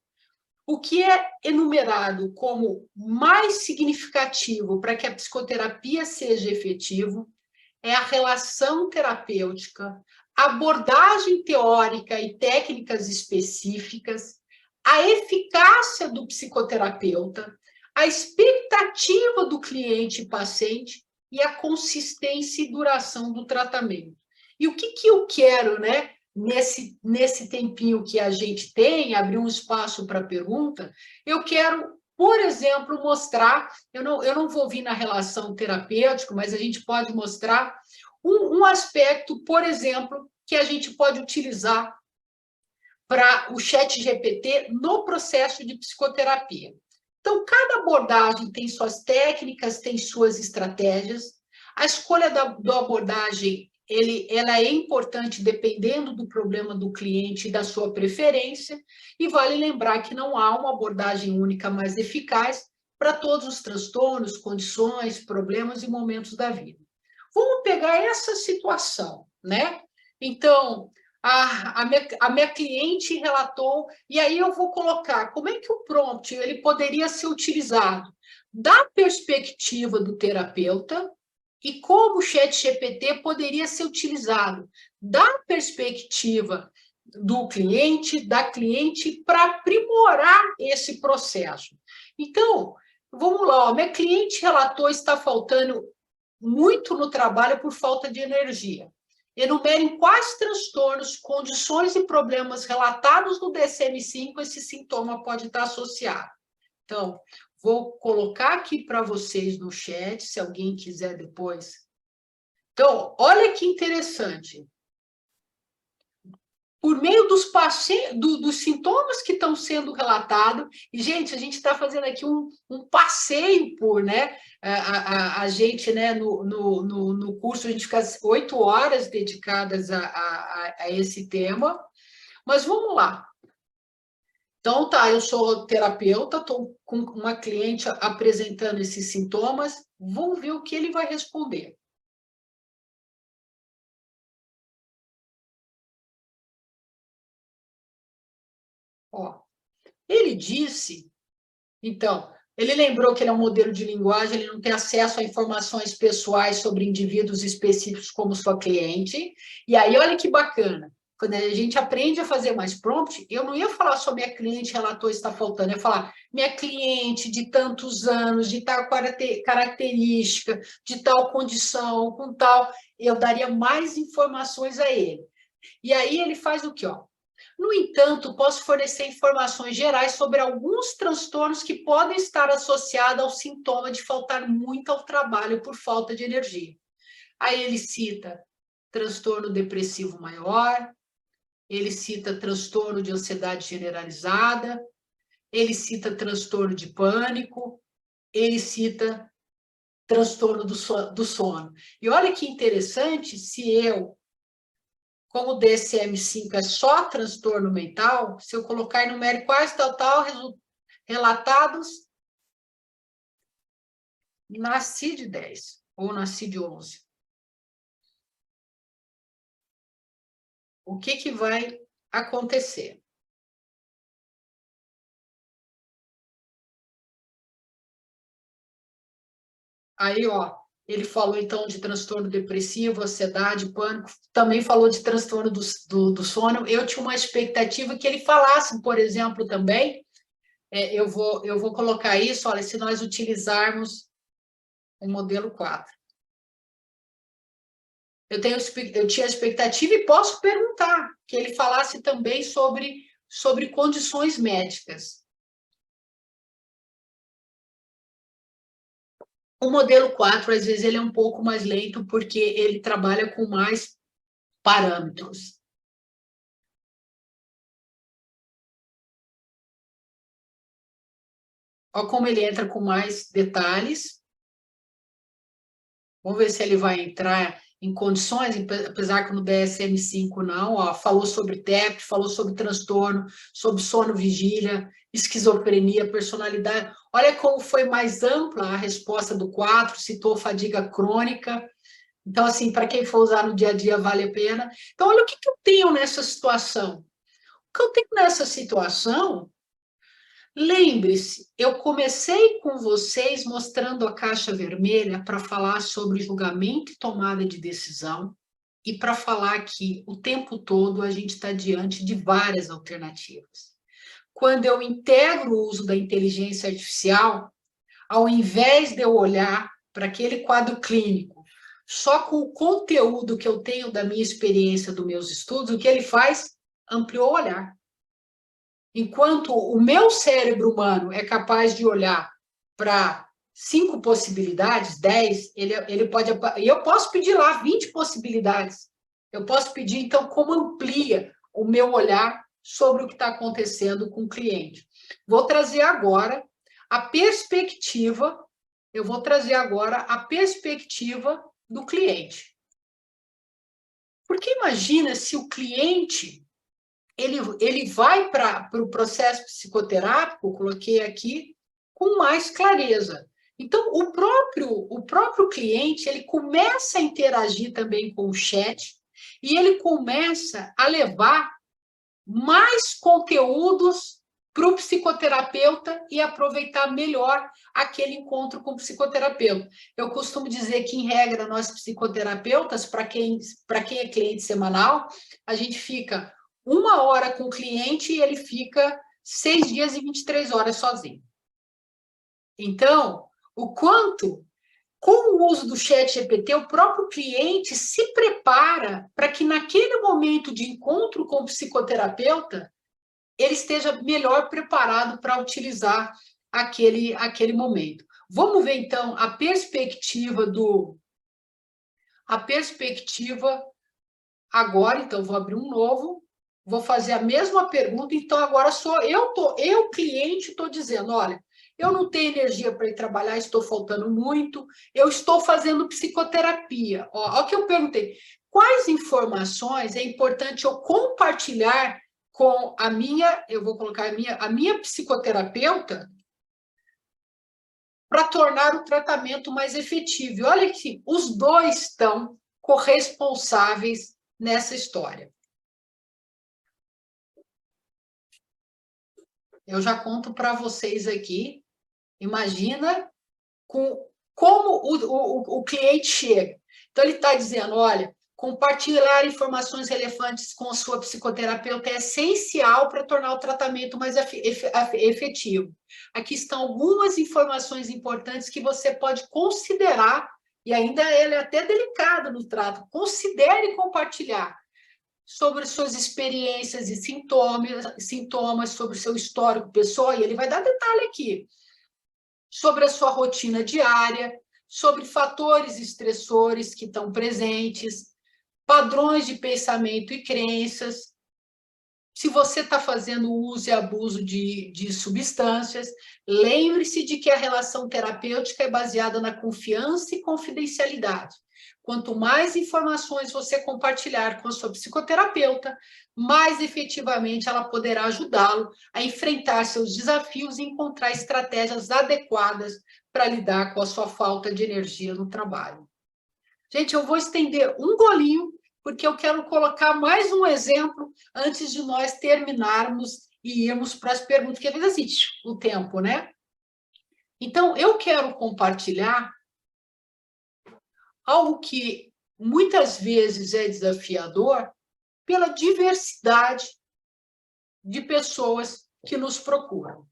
o que é enumerado como mais significativo para que a psicoterapia seja efetiva é a relação terapêutica, a abordagem teórica e técnicas específicas, a eficácia do psicoterapeuta, a expectativa do cliente e paciente e a consistência e duração do tratamento. E o que eu quero, né, nesse tempinho que a gente tem, abrir um espaço para pergunta, eu quero, por exemplo, mostrar, eu não vou vir na relação terapêutica, mas a gente pode mostrar um aspecto, por exemplo, que a gente pode utilizar para o ChatGPT no processo de psicoterapia. Então, cada abordagem tem suas técnicas, tem suas estratégias. A escolha da abordagem ela é importante dependendo do problema do cliente e da sua preferência, e vale lembrar que não há uma abordagem única mais eficaz para todos os transtornos, condições, problemas e momentos da vida. Vamos pegar essa situação, né? Então, a minha cliente relatou, e aí eu vou colocar como é que o prompt ele poderia ser utilizado da perspectiva do terapeuta e como o ChatGPT poderia ser utilizado da perspectiva do cliente, da cliente, para aprimorar esse processo. Então, vamos lá, minha cliente relatou está faltando muito no trabalho por falta de energia. Enumerem quais transtornos, condições e problemas relatados no DSM-5 esse sintoma pode estar associado. Então, vou colocar aqui para vocês no chat, se alguém quiser depois. Então, olha que interessante. Por meio dos sintomas que estão sendo relatados, e, gente, a gente está fazendo aqui um passeio por, né? A gente, né, no curso, a gente fica 8 horas dedicadas a esse tema, mas vamos lá. Então, tá, eu sou terapeuta, estou com uma cliente apresentando esses sintomas, vamos ver o que ele vai responder. Ó, ele disse, então, ele lembrou que ele é um modelo de linguagem, ele não tem acesso a informações pessoais sobre indivíduos específicos como sua cliente, e aí olha que bacana, quando a gente aprende a fazer mais prompt, eu não ia falar só minha cliente relatou está faltando, eu ia falar minha cliente de tantos anos, de tal característica, de tal condição, com tal, eu daria mais informações a ele. E aí ele faz o quê? Ó? No entanto, posso fornecer informações gerais sobre alguns transtornos que podem estar associados ao sintoma de faltar muito ao trabalho por falta de energia. Aí ele cita transtorno depressivo maior, ele cita transtorno de ansiedade generalizada, ele cita transtorno de pânico, ele cita transtorno do sono. E olha que interessante, se eu, como o DSM-5 é só transtorno mental, se eu colocar em numérico quais tal, relatados, nasci de 10 ou nasci de 11. O que vai acontecer? Aí, ó, ele falou, então, de transtorno depressivo, ansiedade, pânico, também falou de transtorno do sono. Eu tinha uma expectativa que ele falasse, por exemplo, também, eu vou colocar isso, olha, se nós utilizarmos o modelo 4. Eu tinha expectativa e posso perguntar que ele falasse também sobre condições médicas. O modelo 4, às vezes, ele é um pouco mais lento, porque ele trabalha com mais parâmetros. Olha como ele entra com mais detalhes. Vamos ver se ele vai entrar em condições, apesar que no DSM-5 não. Ó, falou sobre TEP, falou sobre transtorno, sobre sono vigília, esquizofrenia, personalidade. Olha como foi mais ampla a resposta do 4, citou fadiga crônica. Então, assim, para quem for usar no dia a dia, vale a pena. Então, olha o que eu tenho nessa situação. O que eu tenho nessa situação, lembre-se, eu comecei com vocês mostrando a caixa vermelha para falar sobre julgamento e tomada de decisão e para falar que o tempo todo a gente está diante de várias alternativas. Quando eu integro o uso da inteligência artificial, ao invés de eu olhar para aquele quadro clínico só com o conteúdo que eu tenho da minha experiência, dos meus estudos, o que ele faz? Ampliou o olhar. Enquanto o meu cérebro humano é capaz de olhar para 5 possibilidades, 10, ele pode... E eu posso pedir lá 20 possibilidades. Eu posso pedir, então, como amplia o meu olhar sobre o que está acontecendo com o cliente. Vou trazer agora a perspectiva, do cliente. Porque imagina se o cliente ele vai para o processo psicoterápico, coloquei aqui, com mais clareza. Então, o próprio cliente ele começa a interagir também com o chat e ele começa a levar mais conteúdos para o psicoterapeuta e aproveitar melhor aquele encontro com o psicoterapeuta. Eu costumo dizer que, em regra, nós psicoterapeutas, para quem é cliente semanal, a gente fica 1 hora com o cliente e ele fica 6 dias e 23 horas sozinho. Então, com o uso do ChatGPT, o próprio cliente se prepara para que naquele momento de encontro com o psicoterapeuta, ele esteja melhor preparado para utilizar aquele momento. Vamos ver, então, a perspectiva agora. Então, vou abrir um novo, vou fazer a mesma pergunta. Então, agora sou eu cliente, estou dizendo, olha, eu não tenho energia para ir trabalhar, estou faltando muito, eu estou fazendo psicoterapia. Ó, o que eu perguntei, quais informações é importante eu compartilhar com a minha, eu vou colocar a minha psicoterapeuta, para tornar o tratamento mais efetivo. E olha que os dois estão corresponsáveis nessa história. Eu já conto para vocês aqui. Imagina como o cliente chega. Então, ele está dizendo, olha, compartilhar informações relevantes com a sua psicoterapeuta é essencial para tornar o tratamento mais efetivo. Aqui estão algumas informações importantes que você pode considerar, e ainda ele é até delicado no trato, considere compartilhar sobre suas experiências e sintomas, sobre o seu histórico pessoal, e ele vai dar detalhe aqui, sobre a sua rotina diária, sobre fatores estressores que estão presentes, padrões de pensamento e crenças, se você está fazendo uso e abuso de substâncias, lembre-se de que a relação terapêutica é baseada na confiança e confidencialidade. Quanto mais informações você compartilhar com a sua psicoterapeuta, mais efetivamente ela poderá ajudá-lo a enfrentar seus desafios e encontrar estratégias adequadas para lidar com a sua falta de energia no trabalho. Gente, eu vou estender um golinho, porque eu quero colocar mais um exemplo antes de nós terminarmos e irmos para as perguntas, que às vezes existe o tempo, né? Então, eu quero compartilhar algo que muitas vezes é desafiador pela diversidade de pessoas que nos procuram.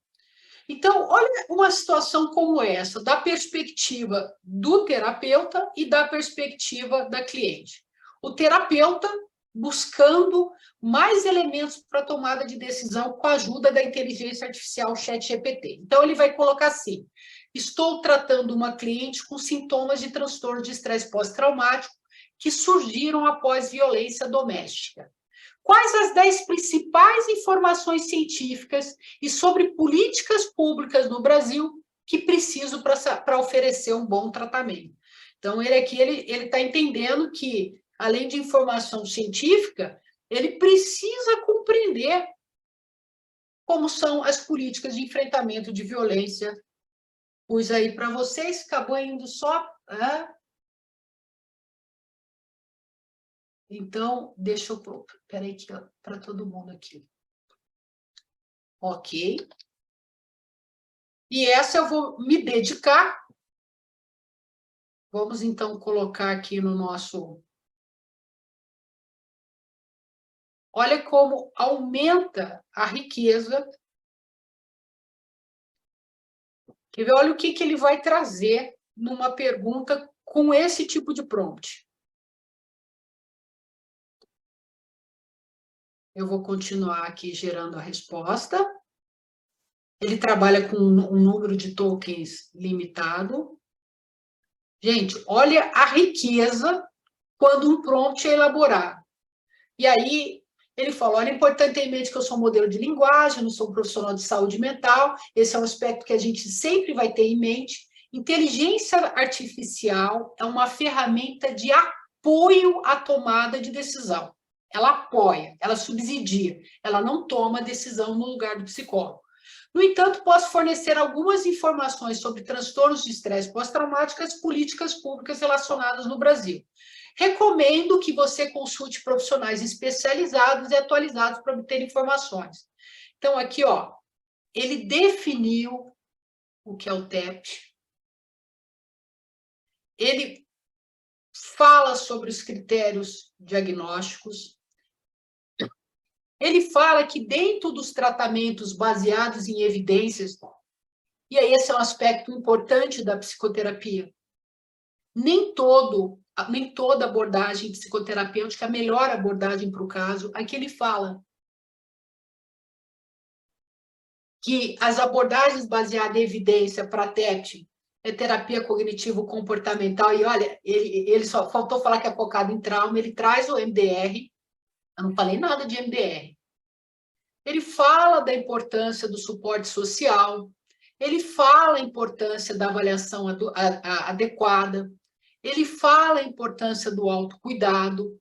Então, olha uma situação como essa, da perspectiva do terapeuta e da perspectiva da cliente. O terapeuta buscando mais elementos para tomada de decisão com a ajuda da inteligência artificial ChatGPT. Então, ele vai colocar assim, estou tratando uma cliente com sintomas de transtorno de estresse pós-traumático que surgiram após violência doméstica. Quais as 10 principais informações científicas e sobre políticas públicas no Brasil que preciso para oferecer um bom tratamento? Então, ele aqui está entendendo que, além de informação científica, ele precisa compreender como são as políticas de enfrentamento de violência. Pus aí para vocês, acabou indo só... Então, deixa eu pôr, espera aí, para todo mundo aqui. Ok. E essa eu vou me dedicar. Vamos, então, colocar aqui no nosso... Olha como aumenta a riqueza. Quer ver? Olha o que ele vai trazer numa pergunta com esse tipo de prompt. Eu vou continuar aqui gerando a resposta. Ele trabalha com um número de tokens limitado. Gente, olha a riqueza quando um prompt é elaborado. E aí, ele fala, olha, é importante ter em mente que eu sou um modelo de linguagem, não sou um profissional de saúde mental, esse é um aspecto que a gente sempre vai ter em mente. Inteligência artificial é uma ferramenta de apoio à tomada de decisão. Ela apoia, ela subsidia, ela não toma decisão no lugar do psicólogo. No entanto, posso fornecer algumas informações sobre transtornos de estresse pós-traumático e as políticas públicas relacionadas no Brasil. Recomendo que você consulte profissionais especializados e atualizados para obter informações. Então, aqui, ó, ele definiu o que é o TEP. Ele fala sobre os critérios diagnósticos. Ele fala que dentro dos tratamentos baseados em evidências, e aí esse é um aspecto importante da psicoterapia, nem toda abordagem psicoterapêutica é a melhor abordagem para o caso. Aqui ele fala que as abordagens baseadas em evidência para TEP é terapia cognitivo-comportamental, e olha, ele só faltou falar que é focado em trauma, ele traz o MDR, eu não falei nada de MDR. Ele fala da importância do suporte social, ele fala a importância da avaliação adequada, ele fala a importância do autocuidado,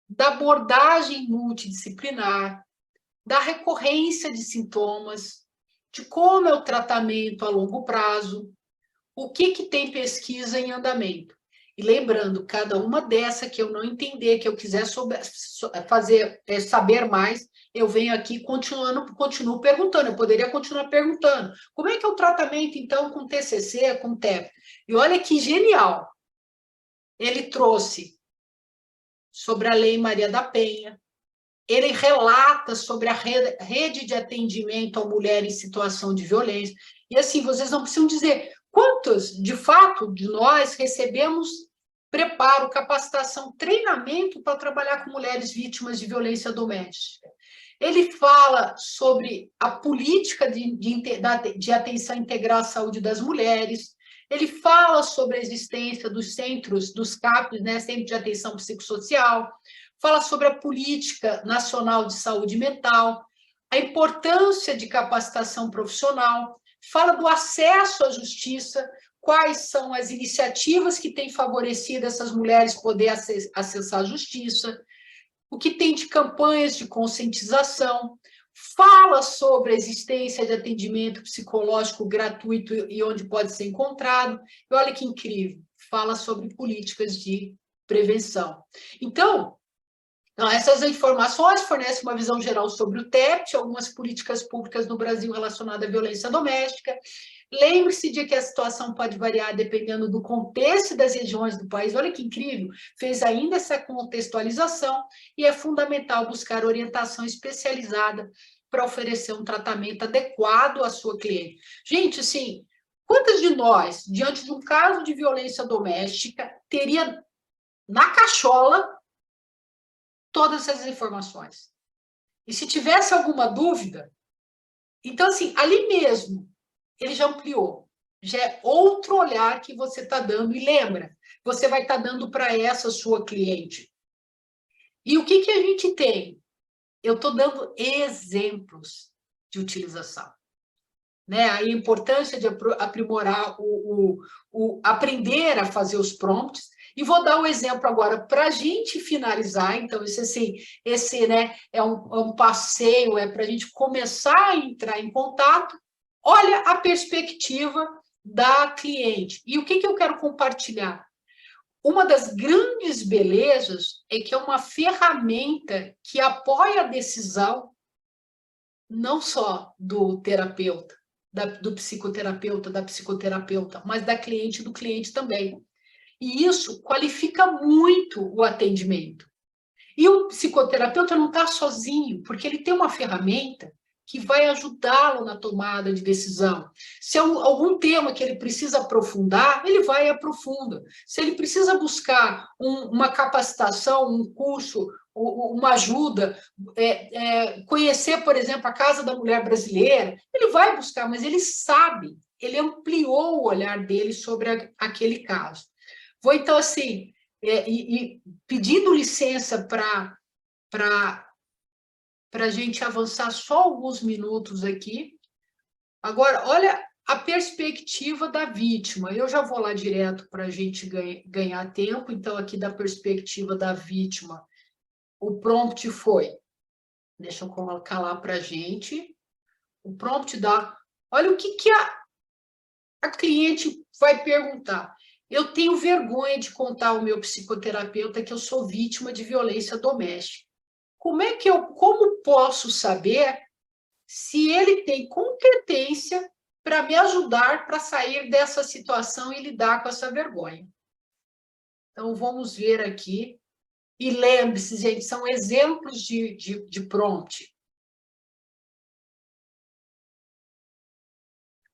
da abordagem multidisciplinar, da recorrência de sintomas, de como é o tratamento a longo prazo, o que tem pesquisa em andamento. E lembrando, cada uma dessa que eu não entender, que eu quiser saber mais, eu venho aqui continuo perguntando, eu poderia continuar perguntando. Como é que é o tratamento, então, com TCC, com TEP? E olha que genial! Ele trouxe sobre a Lei Maria da Penha, ele relata sobre a rede de atendimento à mulher em situação de violência. E assim, vocês não precisam dizer quantos, de fato, de nós recebemos preparo, capacitação, treinamento para trabalhar com mulheres vítimas de violência doméstica. Ele fala sobre a política de atenção integral à saúde das mulheres, ele fala sobre a existência dos centros, dos CAPs, né, Centro de Atenção Psicossocial, fala sobre a Política Nacional de Saúde Mental, a importância de capacitação profissional, fala do acesso à justiça, quais são as iniciativas que têm favorecido essas mulheres poder acessar a justiça, o que tem de campanhas de conscientização, fala sobre a existência de atendimento psicológico gratuito e onde pode ser encontrado, e olha que incrível, fala sobre políticas de prevenção. Então, essas informações fornecem uma visão geral sobre o TEP, algumas políticas públicas no Brasil relacionadas à violência doméstica. Lembre-se de que a situação pode variar dependendo do contexto das regiões do país. Olha que incrível, fez ainda essa contextualização e é fundamental buscar orientação especializada para oferecer um tratamento adequado à sua cliente. Gente, assim, quantas de nós, diante de um caso de violência doméstica, teria na cachola todas essas informações? E se tivesse alguma dúvida, então, assim, ali mesmo, ele já ampliou. Já é outro olhar que você está dando. E lembra, você vai estar dando para essa sua cliente. E o que a gente tem? Eu estou dando exemplos de utilização. Né? A importância de aprimorar, aprender a fazer os prompts. E vou dar um exemplo agora para a gente finalizar. Então, esse né, é um passeio, é para a gente começar a entrar em contato. Olha a perspectiva da cliente. E o que eu quero compartilhar? Uma das grandes belezas é que é uma ferramenta que apoia a decisão não só do terapeuta, do psicoterapeuta, da psicoterapeuta, mas da cliente e do cliente também. E isso qualifica muito o atendimento. E o psicoterapeuta não está sozinho, porque ele tem uma ferramenta que vai ajudá-lo na tomada de decisão. Se é algum tema que ele precisa aprofundar, ele vai e aprofunda. Se ele precisa buscar uma capacitação, um curso, uma ajuda, conhecer, por exemplo, a Casa da Mulher Brasileira, ele vai buscar, mas ele sabe, ele ampliou o olhar dele sobre aquele caso. Vou, então, assim, pedindo licença para a gente avançar só alguns minutos aqui. Agora, olha a perspectiva da vítima. Eu já vou lá direto para a gente ganhar tempo. Então, aqui da perspectiva da vítima, o prompt foi... Deixa eu colocar lá para a gente. O prompt dá... Olha o que a cliente vai perguntar. Eu tenho vergonha de contar ao meu psicoterapeuta que eu sou vítima de violência doméstica. Como posso saber se ele tem competência para me ajudar para sair dessa situação e lidar com essa vergonha? Então, vamos ver aqui. E lembre-se, gente, são exemplos de prompt.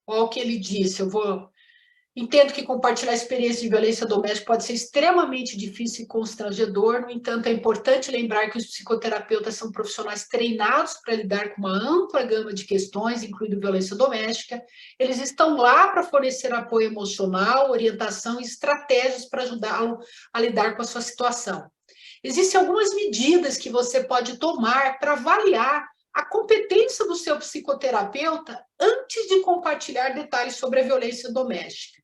Olha o que ele disse, Entendo que compartilhar experiência de violência doméstica pode ser extremamente difícil e constrangedor, no entanto, é importante lembrar que os psicoterapeutas são profissionais treinados para lidar com uma ampla gama de questões, incluindo violência doméstica. Eles estão lá para fornecer apoio emocional, orientação e estratégias para ajudá-lo a lidar com a sua situação. Existem algumas medidas que você pode tomar para avaliar a competência do seu psicoterapeuta antes de compartilhar detalhes sobre a violência doméstica.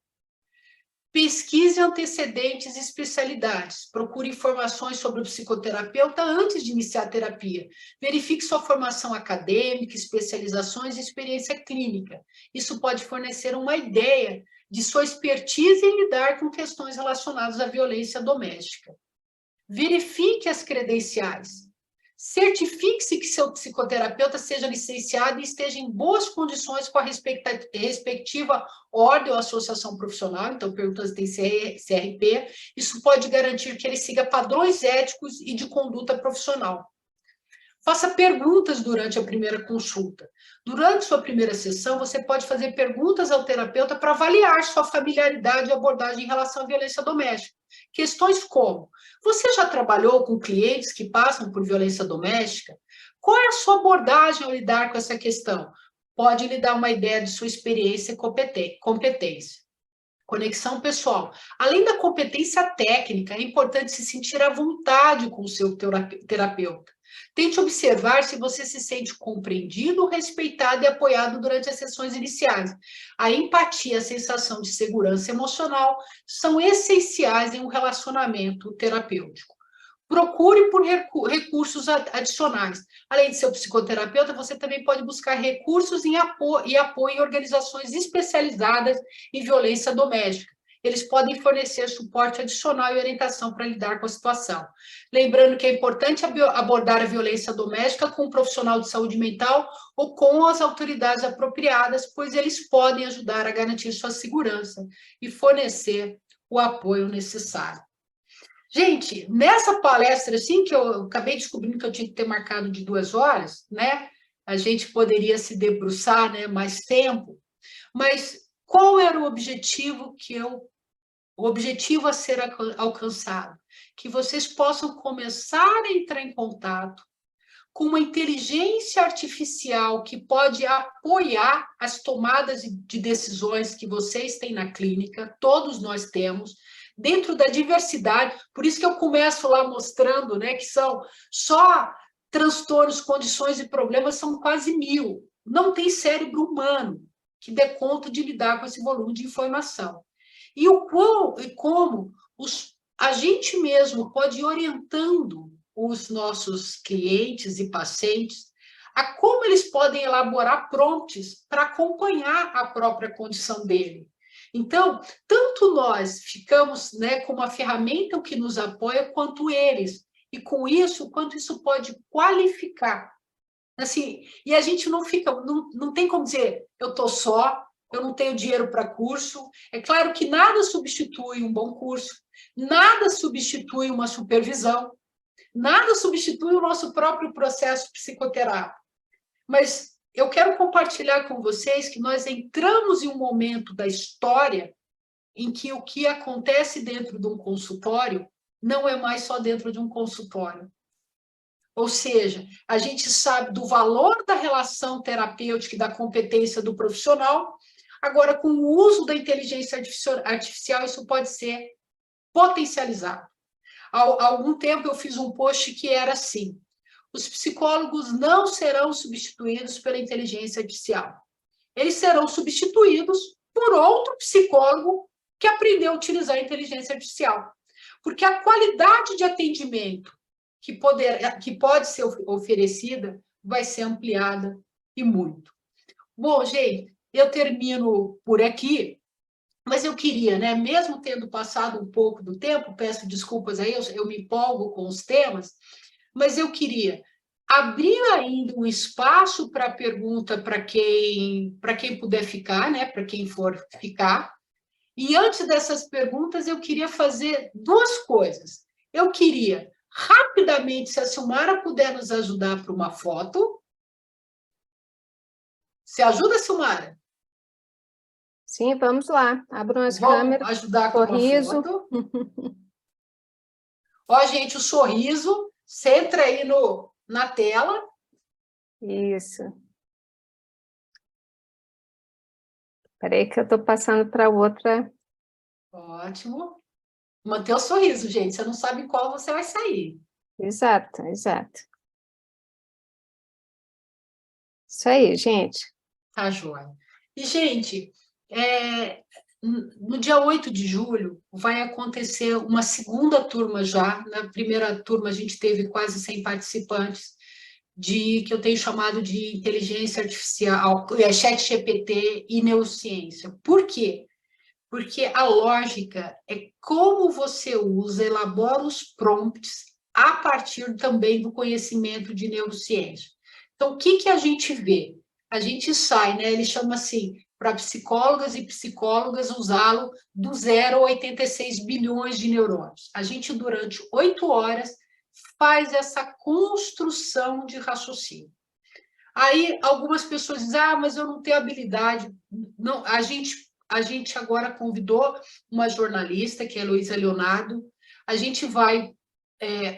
Pesquise antecedentes e especialidades. Procure informações sobre o psicoterapeuta antes de iniciar a terapia. Verifique sua formação acadêmica, especializações e experiência clínica. Isso pode fornecer uma ideia de sua expertise em lidar com questões relacionadas à violência doméstica. Verifique as credenciais. Certifique-se que seu psicoterapeuta seja licenciado e esteja em boas condições com a respectiva ordem ou associação profissional. Então, perguntas se tem CRP. Isso pode garantir que ele siga padrões éticos e de conduta profissional. Faça perguntas durante a primeira consulta. Durante sua primeira sessão, você pode fazer perguntas ao terapeuta para avaliar sua familiaridade e abordagem em relação à violência doméstica. Questões como: você já trabalhou com clientes que passam por violência doméstica? Qual é a sua abordagem ao lidar com essa questão? Pode lhe dar uma ideia de sua experiência e competência. Conexão pessoal. Além da competência técnica, é importante se sentir à vontade com o seu terapeuta. Tente observar se você se sente compreendido, respeitado e apoiado durante as sessões iniciais. A empatia e a sensação de segurança emocional são essenciais em um relacionamento terapêutico. Procure por recursos adicionais. Além de ser psicoterapeuta, você também pode buscar recursos e apoio em organizações especializadas em violência doméstica. Eles podem fornecer suporte adicional e orientação para lidar com a situação. Lembrando que é importante abordar a violência doméstica com um profissional de saúde mental ou com as autoridades apropriadas, pois eles podem ajudar a garantir sua segurança e fornecer o apoio necessário. Gente, nessa palestra, assim, que eu acabei descobrindo que eu tinha que ter marcado de 2 horas, né? A gente poderia se debruçar, né, mais tempo, mas qual era o objetivo o objetivo a ser alcançado? Que vocês possam começar a entrar em contato com uma inteligência artificial que pode apoiar as tomadas de decisões que vocês têm na clínica, todos nós temos, dentro da diversidade. Por isso que eu começo lá mostrando, né, que são só transtornos, condições e problemas, são quase 1000. Não tem cérebro humano que dê conta de lidar com esse volume de informação. E como a gente mesmo pode ir orientando os nossos clientes e pacientes a como eles podem elaborar prompts para acompanhar a própria condição dele. Então, tanto nós ficamos, né, com uma ferramenta que nos apoia, quanto eles. E com isso, quanto isso pode qualificar. Assim, e a gente não fica, não tem como dizer, eu estou só, eu não tenho dinheiro para curso. É claro que nada substitui um bom curso, nada substitui uma supervisão, nada substitui o nosso próprio processo psicoterápico. Mas eu quero compartilhar com vocês que nós entramos em um momento da história em que o que acontece dentro de um consultório não é mais só dentro de um consultório. Ou seja, a gente sabe do valor da relação terapêutica e da competência do profissional. Agora, com o uso da inteligência artificial, isso pode ser potencializado. Há algum tempo eu fiz um post que era assim: os psicólogos não serão substituídos pela inteligência artificial. Eles serão substituídos por outro psicólogo que aprendeu a utilizar a inteligência artificial. Porque a qualidade de atendimento que pode ser oferecida vai ser ampliada e muito. Bom, gente, eu termino por aqui, mas eu queria, né, mesmo tendo passado um pouco do tempo, peço desculpas aí, eu me empolgo com os temas, mas eu queria abrir ainda um espaço para pergunta para quem puder ficar, né, para quem for ficar. E antes dessas perguntas, eu queria fazer 2 coisas. Eu queria, rapidamente, se a Silmara puder nos ajudar para uma foto. Você ajuda, Silmara? Sim, vamos lá. Abram as Vamos câmeras. ajudar com uma Sorriso. foto. Ó, gente, o sorriso. Centra aí na tela. Isso. Espera aí que eu estou passando para outra. Ótimo. Manter o sorriso, gente. Você não sabe qual você vai sair. Exato, exato. Isso aí, gente. Tá, joia. E, gente, no dia 8 de julho vai acontecer uma segunda turma já. Na primeira turma a gente teve quase 100 participantes, que eu tenho chamado de inteligência artificial, ChatGPT e neurociência. Por quê? Porque a lógica é como você usa, elabora os prompts a partir também do conhecimento de neurociência. Então, o que a gente vê? A gente sai, né? Ele chama assim, para psicólogas e psicólogas usá-lo do 0 a 86 bilhões de neurônios. A gente, durante 8 horas, faz essa construção de raciocínio. Aí, algumas pessoas dizem, mas eu não tenho habilidade. Não, a gente agora convidou uma jornalista, que é a Heloísa Leonardo. A gente vai,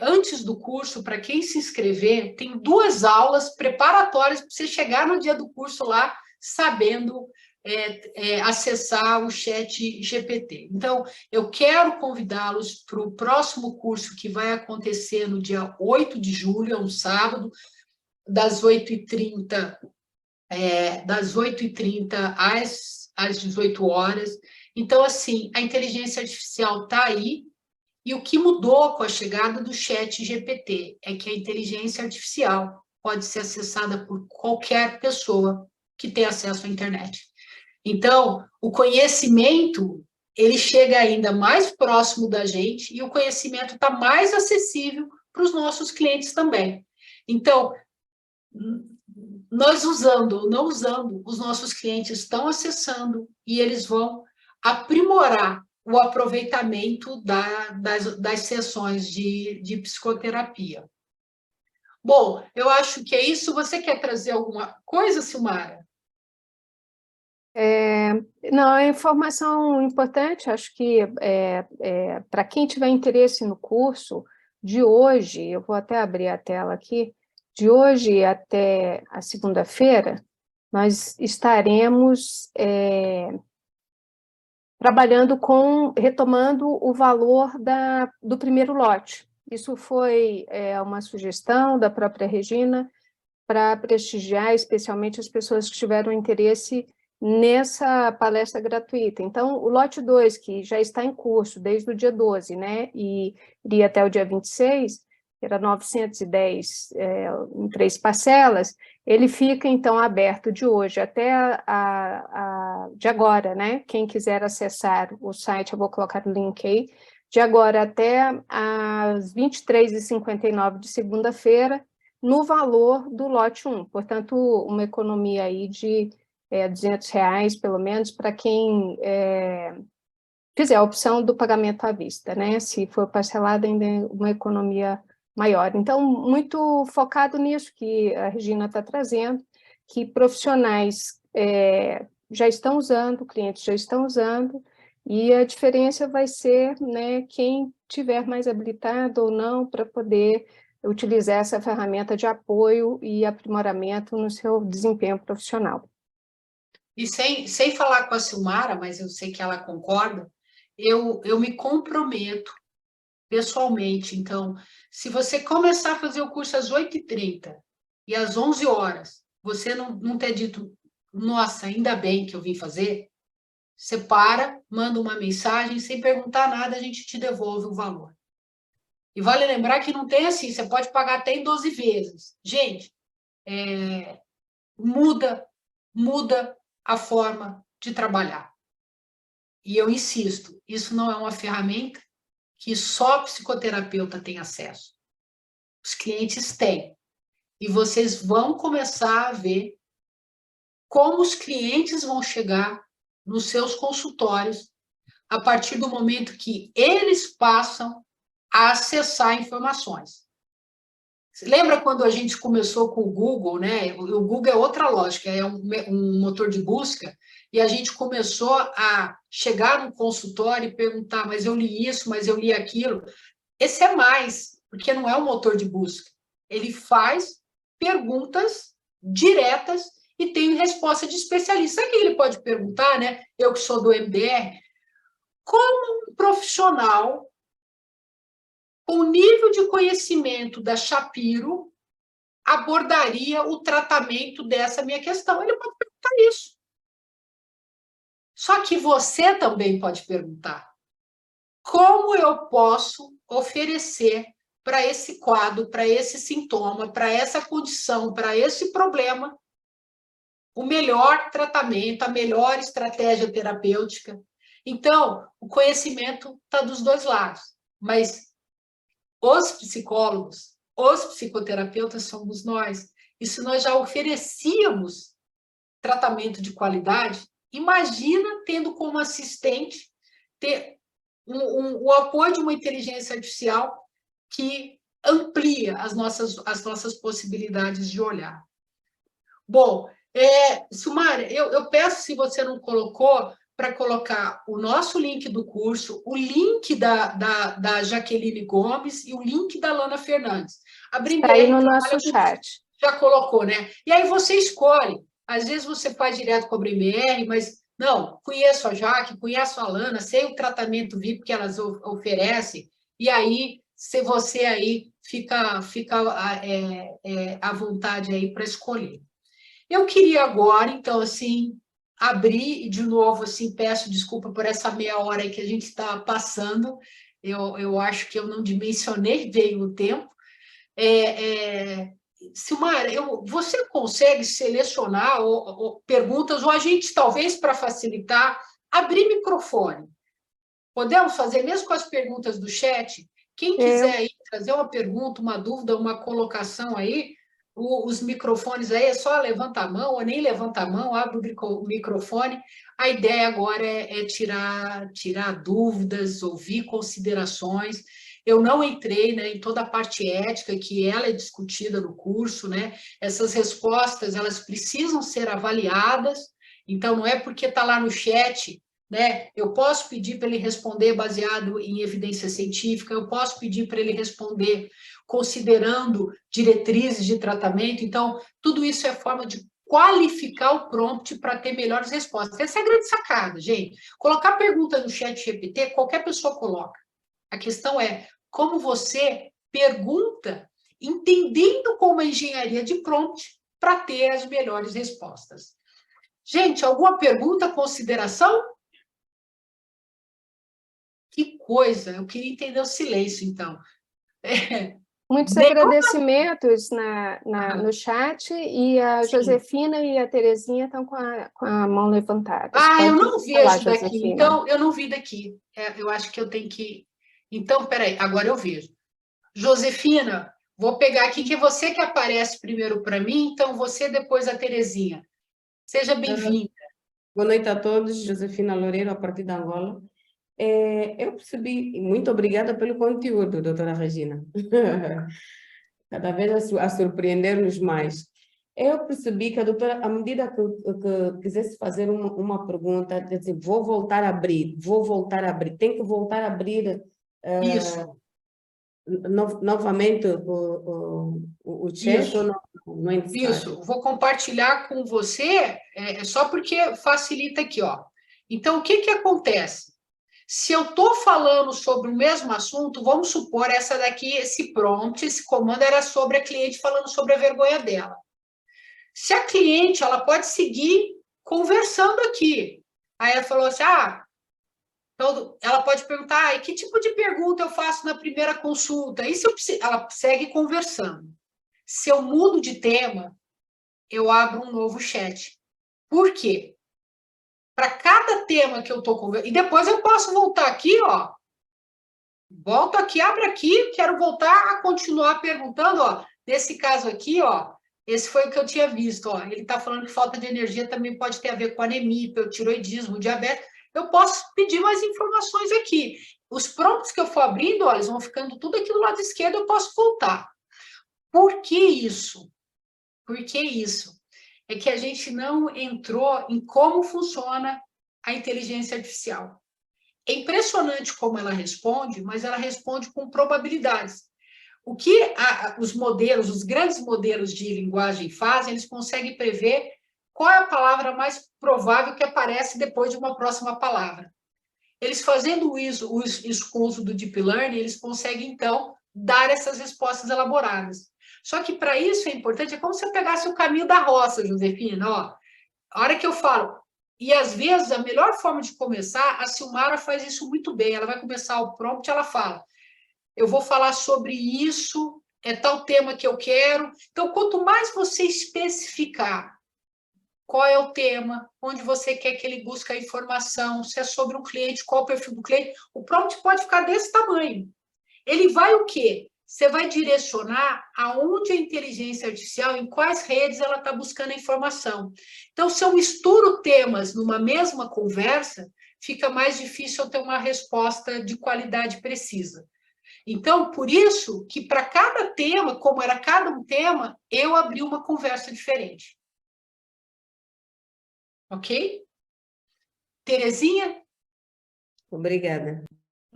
antes do curso, para quem se inscrever, tem 2 aulas preparatórias para você chegar no dia do curso lá, sabendo acessar o chat GPT. Então, eu quero convidá-los para o próximo curso, que vai acontecer no dia 8 de julho, é um sábado, das 8h30 às 18 horas. Então, assim, a inteligência artificial está aí, e o que mudou com a chegada do chat GPT é que a inteligência artificial pode ser acessada por qualquer pessoa que tenha acesso à internet. Então, o conhecimento, ele chega ainda mais próximo da gente, e o conhecimento está mais acessível para os nossos clientes também. Então, nós usando ou não usando, os nossos clientes estão acessando e eles vão aprimorar o aproveitamento das sessões de psicoterapia. Bom, eu acho que é isso. Você quer trazer alguma coisa, Silmara? Não, é informação importante, acho que para quem tiver interesse no curso, de hoje, eu vou até abrir a tela aqui, de hoje até a segunda-feira, nós estaremos trabalhando retomando o valor do primeiro lote. Isso foi uma sugestão da própria Regina para prestigiar especialmente as pessoas que tiveram interesse nessa palestra gratuita. Então, o lote 2, que já está em curso desde o dia 12, né, e iria até o dia 26, que era 910 em 3 parcelas, ele fica, então, aberto de hoje até de agora, né? Quem quiser acessar o site, eu vou colocar o link aí, de agora até às 23h59 de segunda-feira, no valor do lote 1. Portanto, uma economia aí de R$200, pelo menos, para quem fizer a opção do pagamento à vista, né? Se for parcelado, ainda é uma economia maior. Então, muito focado nisso que a Regina está trazendo, que profissionais já estão usando, clientes já estão usando, e a diferença vai ser, né, quem tiver mais habilitado ou não para poder utilizar essa ferramenta de apoio e aprimoramento no seu desempenho profissional. E sem falar com a Silmara, mas eu sei que ela concorda, eu me comprometo pessoalmente. Então, se você começar a fazer o curso às 8h30 e às 11 horas, você não ter dito, nossa, ainda bem que eu vim fazer, você para, manda uma mensagem, sem perguntar nada, a gente te devolve o valor. E vale lembrar que não tem assim, você pode pagar até em 12 vezes. Gente, muda a forma de trabalhar. E eu insisto, isso não é uma ferramenta que só psicoterapeuta tem acesso. Os clientes têm. E vocês vão começar a ver como os clientes vão chegar nos seus consultórios a partir do momento que eles passam a acessar informações. Lembra quando a gente começou com o Google, né? O Google é outra lógica, é um motor de busca, e a gente começou a chegar no consultório e perguntar, mas eu li isso, mas eu li aquilo. Esse é mais, porque não é um motor de busca. Ele faz perguntas diretas e tem resposta de especialista. Sabe o que ele pode perguntar, né? Eu que sou do MDR, como um profissional com o nível de conhecimento da Shapiro abordaria o tratamento dessa minha questão? Ele pode perguntar isso. Só que você também pode perguntar: como eu posso oferecer para esse quadro, para esse sintoma, para essa condição, para esse problema, o melhor tratamento, a melhor estratégia terapêutica? Então, o conhecimento está dos dois lados, mas os psicólogos, os psicoterapeutas somos nós. E se nós já oferecíamos tratamento de qualidade, imagina tendo como assistente ter o apoio de uma inteligência artificial que amplia as nossas possibilidades de olhar. Bom, Silmara, eu peço, se você não colocou, para colocar o nosso link do curso, o link da Jaqueline Gomes e o link da Lana Fernandes. A Está aí no nosso chat. Já colocou, né? E aí você escolhe. Às vezes você faz direto com a BMR, mas não, conheço a Jaque, conheço a Lana, sei o tratamento VIP que elas oferecem, e aí se você aí fica à vontade aí para escolher. Eu queria agora, então, assim, abrir e, de novo, assim, peço desculpa por essa meia hora aí que a gente está passando. Eu acho que eu não dimensionei bem o tempo. Silmara, você consegue selecionar perguntas, ou a gente, talvez, para facilitar, abrir microfone? Podemos fazer, mesmo com as perguntas do chat? Quem quiser aí trazer uma pergunta, uma dúvida, uma colocação aí, os microfones aí, é só levanta a mão, ou nem levanta a mão, abre o microfone. A ideia agora é tirar dúvidas, ouvir considerações. Eu não entrei, né, em toda a parte ética, que ela é discutida no curso, né? Essas respostas, elas precisam ser avaliadas, então não é porque está lá no chat, né? Eu posso pedir para ele responder baseado em evidência científica, eu posso pedir para ele responder considerando diretrizes de tratamento. Então, tudo isso é forma de qualificar o prompt para ter melhores respostas. Essa é a grande sacada, gente. Colocar pergunta no chat GPT, qualquer pessoa coloca. A questão é como você pergunta, entendendo como a engenharia de prompt, para ter as melhores respostas. Gente, alguma pergunta, consideração? Que coisa, eu queria entender o silêncio, então. Muitos agradecimentos no chat, e a Josefina e a Terezinha estão com a mão levantada. Eu não vejo daqui, então eu não vi daqui. Eu acho que eu tenho que... Então, peraí, agora eu vejo. Josefina, vou pegar aqui, que é você que aparece primeiro para mim, então você depois a Terezinha. Seja bem-vinda. Boa noite a todos, Josefina Loureiro, a partir de Angola. Eu percebi, muito obrigada pelo conteúdo, doutora Regina. Cada vez a surpreender-nos mais. Eu percebi que a doutora, à medida que quisesse fazer uma pergunta, dizer, vou voltar a abrir, tem que voltar a abrir Isso. Novamente o chat. Isso. Ou não é necessário? Isso, vou compartilhar com você, só porque facilita aqui, ó. Então, o que acontece? Se eu estou falando sobre o mesmo assunto, vamos supor, essa daqui, esse prompt, esse comando era sobre a cliente falando sobre a vergonha dela. Se a cliente, ela pode seguir conversando aqui. Aí ela falou assim, então ela pode perguntar, e que tipo de pergunta eu faço na primeira consulta? E se ela segue conversando. Se eu mudo de tema, eu abro um novo chat. Por quê? Para cada tema que eu estou conversando, e depois eu posso voltar aqui, ó. Volto aqui, abro aqui, quero voltar a continuar perguntando, ó. Nesse caso aqui, ó, esse foi o que eu tinha visto, ó. Ele está falando que falta de energia também pode ter a ver com anemia, hipotiroidismo, diabetes. Eu posso pedir mais informações aqui. Os prompts que eu for abrindo, ó, eles vão ficando tudo aqui do lado esquerdo, eu posso voltar. Por que isso? Por que isso? É que a gente não entrou em como funciona a inteligência artificial. É impressionante como ela responde, mas ela responde com probabilidades. O que os modelos, os grandes modelos de linguagem fazem, eles conseguem prever qual é a palavra mais provável que aparece depois de uma próxima palavra. Eles fazendo isso com o uso do Deep Learning, eles conseguem, então, dar essas respostas elaboradas. Só que, para isso, é importante, é como se eu pegasse o caminho da roça, Josefina. Ó, a hora que eu falo, e às vezes a melhor forma de começar, a Silmara faz isso muito bem, ela vai começar o prompt, ela fala, eu vou falar sobre isso, é tal tema que eu quero. Então, quanto mais você especificar qual é o tema, onde você quer que ele busque a informação, se é sobre um cliente, qual é o perfil do cliente, o prompt pode ficar desse tamanho. Ele vai o quê? Você vai direcionar aonde a inteligência artificial, em quais redes ela está buscando a informação. Então, se eu misturo temas numa mesma conversa, fica mais difícil eu ter uma resposta de qualidade precisa. Então, por isso que para cada tema, como era cada um tema, eu abri uma conversa diferente. Ok? Terezinha? Obrigada.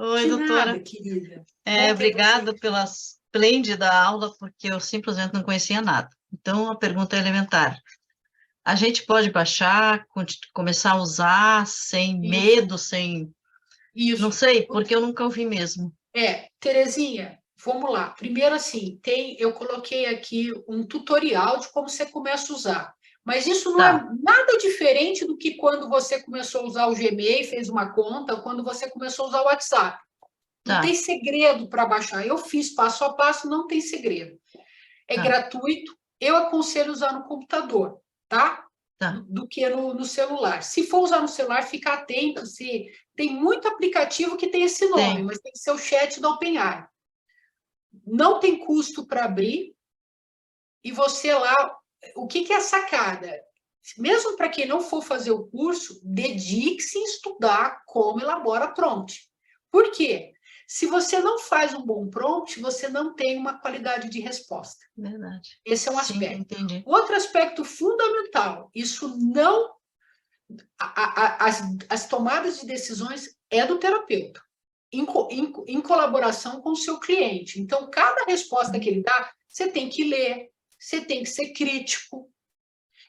Oi, De doutora. nada, querida. Obrigada pela esplêndida aula, porque eu simplesmente não conhecia nada. Então, a pergunta é elementar. A gente pode baixar, começar a usar sem medo, sem... Isso. Não sei, porque eu nunca ouvi mesmo. Terezinha, vamos lá. Primeiro, assim, eu coloquei aqui um tutorial de como você começa a usar. Mas isso não é nada diferente do que quando você começou a usar o Gmail, fez uma conta, ou quando você começou a usar o WhatsApp. Não tem segredo para baixar. Eu fiz passo a passo, não tem segredo. É gratuito. Eu aconselho usar no computador, tá? Do que no celular. Se for usar no celular, fica atento. Tem muito aplicativo que tem esse nome, mas tem que ser o chat da OpenAI. Não tem custo para abrir. E você lá... O que é a sacada? Mesmo para quem não for fazer o curso, dedique-se em estudar como elabora prompt. Por quê? Se você não faz um bom prompt, você não tem uma qualidade de resposta. Verdade. Esse é um aspecto. Entendi. Outro aspecto fundamental, isso não... As tomadas de decisões é do terapeuta, em colaboração com o seu cliente. Então, cada resposta que ele dá, você tem que ler, você tem que ser crítico.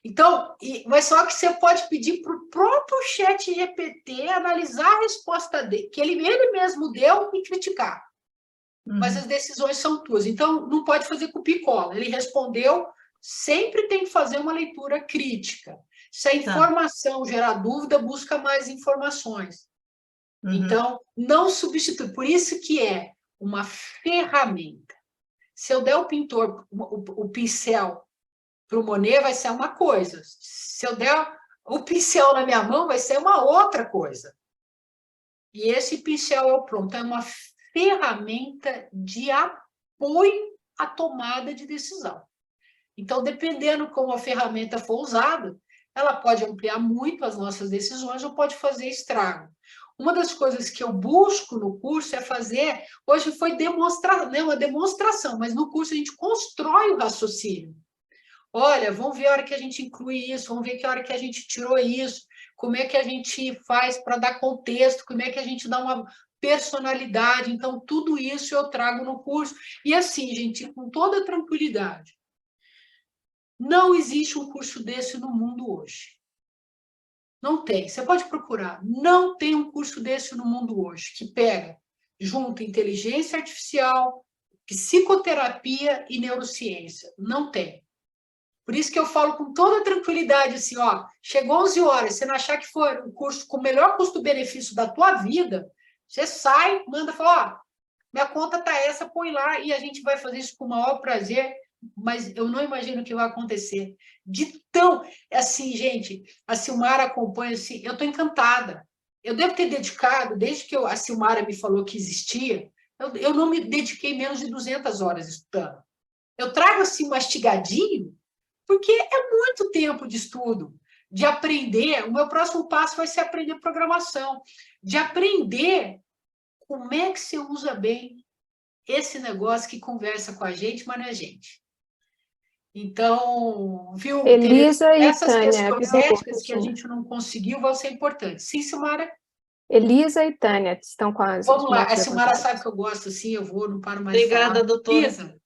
Então, mas só que você pode pedir para o próprio chat GPT analisar a resposta dele, que ele mesmo deu, e criticar. Mas as decisões são tuas. Então, não pode fazer copia e cola. Ele respondeu, sempre tem que fazer uma leitura crítica. Se a informação gerar dúvida, busca mais informações. Então, não substitui. Por isso que é uma ferramenta. Se eu der o pintor, o pincel para o Monet, vai ser uma coisa. Se eu der o pincel na minha mão, vai ser uma outra coisa. E esse pincel é o pronto. É uma ferramenta de apoio à tomada de decisão. Então, dependendo como a ferramenta for usada, ela pode ampliar muito as nossas decisões ou pode fazer estrago. Uma das coisas que eu busco no curso é fazer... Hoje foi uma demonstração, mas no curso a gente constrói o raciocínio. Olha, vamos ver a hora que a gente inclui isso, vamos ver que hora que a gente tirou isso, como é que a gente faz para dar contexto, como é que a gente dá uma personalidade. Então, tudo isso eu trago no curso. E assim, gente, com toda tranquilidade, não existe um curso desse no mundo hoje. Não tem. Você pode procurar. Não tem um curso desse no mundo hoje, que pega, junto inteligência artificial, psicoterapia e neurociência. Não tem. Por isso que eu falo com toda tranquilidade, assim, ó, chegou 11 horas, você não achar que foi um curso com o melhor custo-benefício da tua vida, você sai, manda, fala, ó, minha conta tá essa, põe lá, e a gente vai fazer isso com o maior prazer, mas eu não imagino o que vai acontecer. De tão... Assim, gente, a Silmara acompanha, assim, eu tô encantada. Eu devo ter dedicado, desde que a Silmara me falou que existia, eu não me dediquei menos de 200 horas estudando. Eu trago, assim, mastigadinho, porque é muito tempo de estudo, de aprender. O meu próximo passo vai ser aprender programação, de aprender como é que você usa bem esse negócio que conversa com a gente, mas não é gente. Então, viu, Elisa e essas Tânia, questões viu, éticas que a Cristina? gente não conseguiu vão ser importantes. Sim, Silmara? Elisa e Tânia estão com as Vamos lá. mãos A Silmara levantadas. sabe que eu gosto assim, eu vou, não paro mais de falar. Obrigada, doutora. Lisa,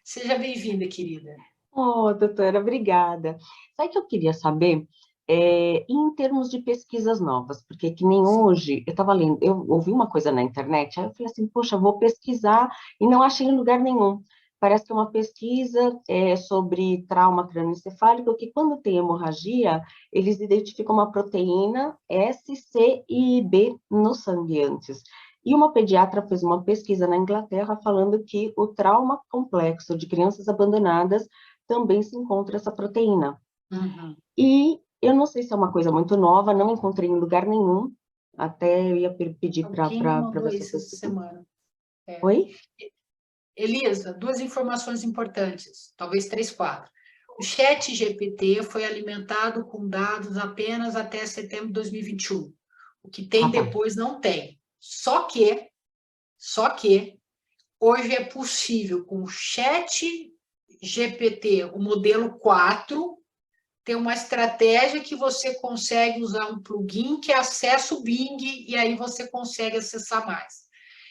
seja bem-vinda, querida. Oh, doutora, obrigada. Sabe o que eu queria saber? Em termos de pesquisas novas, porque que nem hoje, eu estava lendo, eu ouvi uma coisa na internet, aí eu falei assim, poxa, vou pesquisar e não achei em lugar nenhum. Parece que é uma pesquisa sobre trauma crânioencefálico, que quando tem hemorragia, eles identificam uma proteína S, C e B no sangue antes. E uma pediatra fez uma pesquisa na Inglaterra falando que o trauma complexo de crianças abandonadas também se encontra essa proteína. Uhum. E eu não sei se é uma coisa muito nova, não encontrei em lugar nenhum, até eu ia pedir para Alguém me mandou você. isso essa semana. Oi? Elisa, 2 informações importantes, talvez 3, 4. O chat GPT foi alimentado com dados apenas até setembro de 2021. O que tem depois não tem. Só que, hoje é possível, com o chat GPT, o modelo 4, ter uma estratégia que você consegue usar um plugin que acessa o Bing e aí você consegue acessar mais.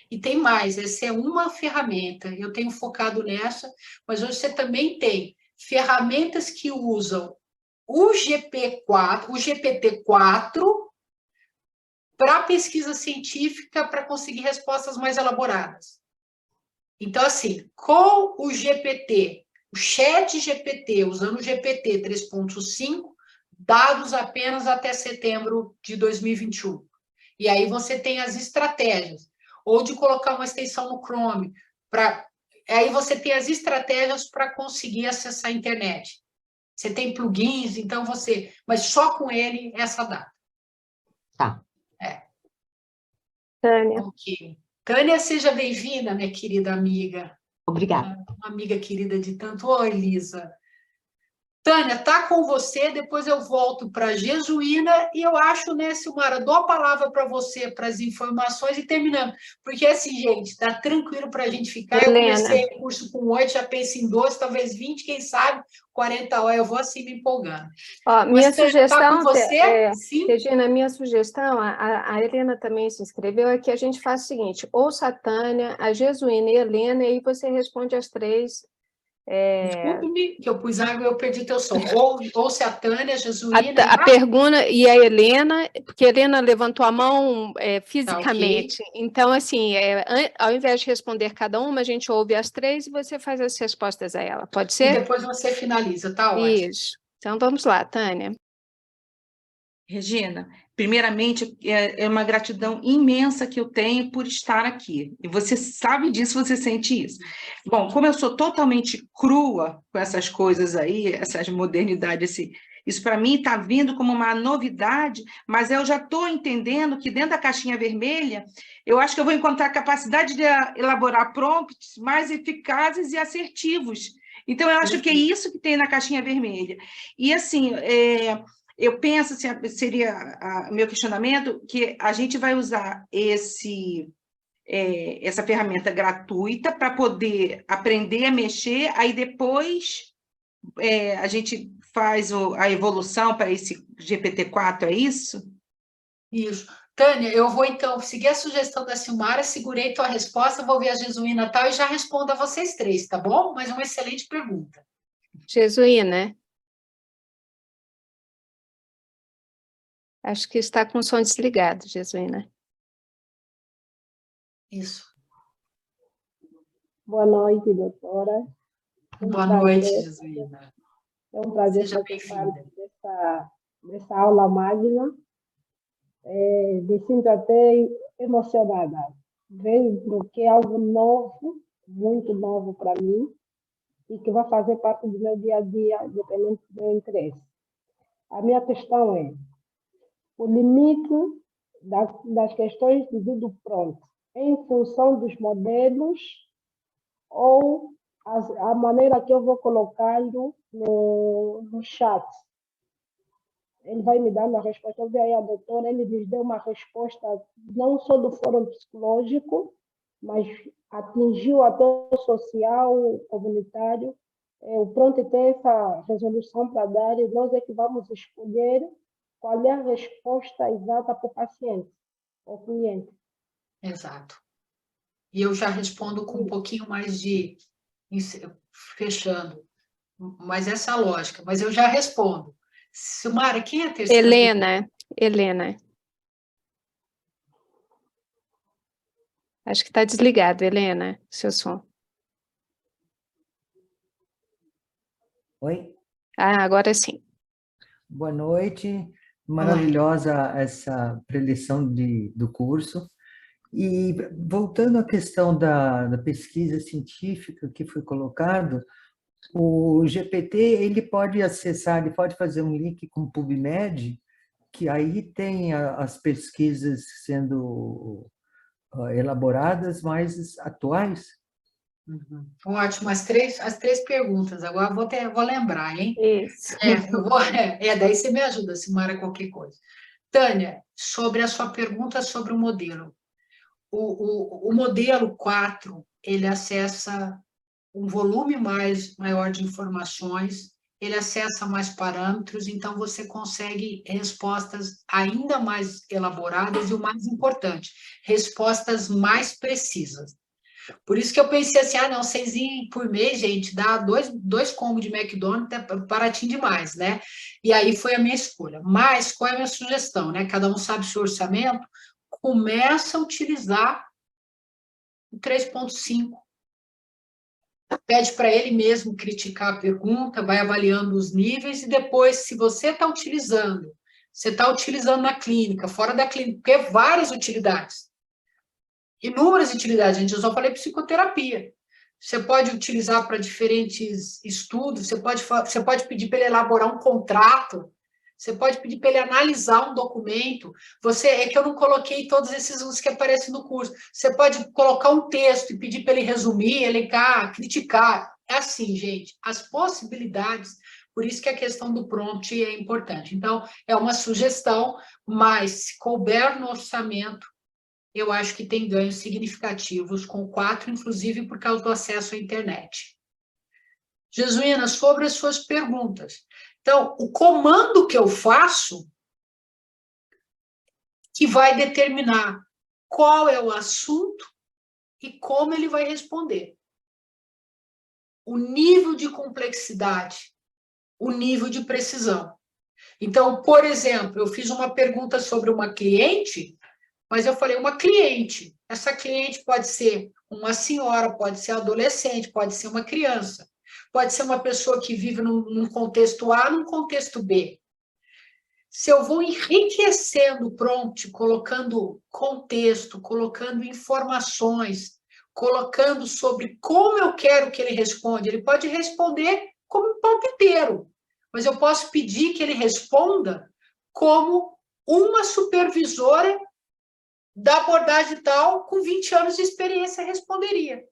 E tem mais, essa é uma ferramenta, eu tenho focado nessa, mas hoje você também tem ferramentas que usam o GPT-4 para pesquisa científica, para conseguir respostas mais elaboradas. Então, assim, com o GPT, o chat GPT, usando o GPT 3.5, dados apenas até setembro de 2021. E aí você tem as estratégias, ou de colocar uma extensão no Chrome, aí você tem as estratégias para conseguir acessar a internet. Você tem plugins, então mas só com ele, essa data. Tá. Tânia. Ok. Tânia, seja bem-vinda, minha querida amiga. Obrigada. Uma amiga querida de tanto. Oi, Elisa. Tânia, tá com você, depois eu volto para a Jesuína e eu acho, né, Silmara, dou a palavra para você, para as informações e terminamos. Porque assim, gente, tá tranquilo para a gente ficar. Eu comecei o curso com 8, já penso em 12, talvez 20, quem sabe 40 horas, eu vou assim me empolgando. Ó, minha sugestão, tá com você? Sim. Regina, minha sugestão, a Helena também se inscreveu, é que a gente faça o seguinte, ouça a Tânia, a Jesuína e a Helena, e aí você responde as 3. Desculpe-me, que eu pus água e eu perdi teu som. Ou se a Tânia, a Jesuína... A pergunta, e a Helena, porque a Helena levantou a mão fisicamente. Tá, okay. Então, assim, ao invés de responder cada uma, a gente ouve as 3 e você faz as respostas a ela. Pode ser? E depois você finaliza, tá ótimo. Isso. Então, vamos lá, Tânia. Regina, primeiramente, é uma gratidão imensa que eu tenho por estar aqui. E você sabe disso, você sente isso. Bom, como eu sou totalmente crua com essas coisas aí, essas modernidades, isso para mim está vindo como uma novidade, mas eu já estou entendendo que dentro da caixinha vermelha, eu acho que eu vou encontrar a capacidade de elaborar prompts mais eficazes e assertivos. Então, eu acho que é isso que tem na caixinha vermelha. E, assim... Eu penso, seria o meu questionamento, que a gente vai usar essa ferramenta gratuita para poder aprender a mexer, aí depois a gente faz a evolução para esse GPT-4, é isso? Isso. Tânia, eu vou, então, seguir a sugestão da Silmara, segurei tua resposta, vou ver a Jesuína tal e já respondo a vocês 3, tá bom? Mas uma excelente pergunta. Jesuína, acho que está com o som desligado, Jesuína. Isso. Boa noite, doutora. Boa noite, Jesuína. É um prazer participar dessa aula magna. Me sinto até emocionada, vendo que é algo novo, muito novo para mim, e que vai fazer parte do meu dia a dia, independente do meu interesse. A minha questão é o limite das questões de vídeo pronto, em função dos modelos ou a maneira que eu vou colocá-lo no chat. Ele vai me dando a resposta. Eu vi aí a doutora, ele nos deu uma resposta não só do fórum psicológico, mas atingiu até o social, o comunitário, o prompt tem essa resolução para dar e nós é que vamos escolher qual é a resposta exata para o paciente, o cliente. Exato. E eu já respondo com um pouquinho mais de... fechando. Mas essa é a lógica. Mas eu já respondo. Silmara, quem é a terceira? Helena. Acho que está desligado, Helena, seu som. Oi? Ah, agora sim. Boa noite. Maravilhosa essa preleção do curso. E voltando à questão da pesquisa científica que foi colocado, o GPT ele pode acessar, ele pode fazer um link com o PubMed, que aí tem as pesquisas sendo elaboradas mais atuais. Uhum. Ótimo, as três perguntas. Agora vou lembrar, hein? Isso. Daí você me ajuda, Silmara, qualquer coisa. Tânia, sobre a sua pergunta sobre o modelo. O modelo 4, ele acessa um volume maior de informações, ele acessa mais parâmetros, então você consegue respostas ainda mais elaboradas e, o mais importante, respostas mais precisas. Por isso que eu pensei assim, não, 6 por mês, gente, dá dois combos de McDonald's, é baratinho demais, né? E aí foi a minha escolha. Mas qual é a minha sugestão, né? Cada um sabe o seu orçamento, começa a utilizar o 3.5. Pede para ele mesmo criticar a pergunta, vai avaliando os níveis, e depois, se você está utilizando na clínica, fora da clínica, porque é várias utilidades. Inúmeras utilidades, gente, eu só falei psicoterapia. Você pode utilizar para diferentes estudos, você pode pedir para ele elaborar um contrato, você pode pedir para ele analisar um documento. É que eu não coloquei todos esses usos que aparecem no curso. Você pode colocar um texto e pedir para ele resumir, elencar, criticar. É assim, gente, as possibilidades. Por isso que a questão do prompt é importante. Então, é uma sugestão, mas se couber no orçamento, eu acho que tem ganhos significativos com o 4, inclusive por causa do acesso à internet. Jesuína, sobre as suas perguntas. Então, o comando que eu faço que vai determinar qual é o assunto e como ele vai responder. O nível de complexidade, o nível de precisão. Então, por exemplo, eu fiz uma pergunta sobre uma cliente, mas eu falei uma cliente. Essa cliente pode ser uma senhora, pode ser adolescente, pode ser uma criança, pode ser uma pessoa que vive num contexto A, num contexto B. Se eu vou enriquecendo o prompt, colocando contexto, colocando informações, colocando sobre como eu quero que ele responda, ele pode responder como um palpiteiro, mas eu posso pedir que ele responda como uma supervisora da abordagem tal, com 20 anos de experiência, responderia.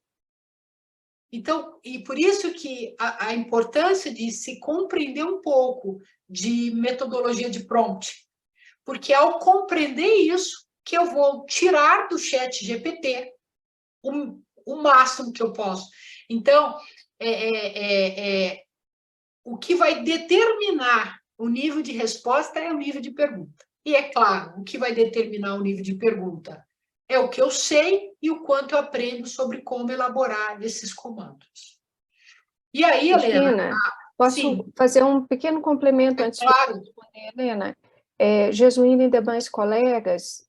Então, e por isso que a importância de se compreender um pouco de metodologia de prompt, porque ao compreender isso, que eu vou tirar do chat GPT o máximo que eu posso. Então, o que vai determinar o nível de resposta é o nível de pergunta. E, é claro, o que vai determinar o nível de pergunta é o que eu sei e o quanto eu aprendo sobre como elaborar esses comandos. E aí, Helena... Posso fazer um pequeno complemento antes de responder, Helena? Jesuína e demais colegas,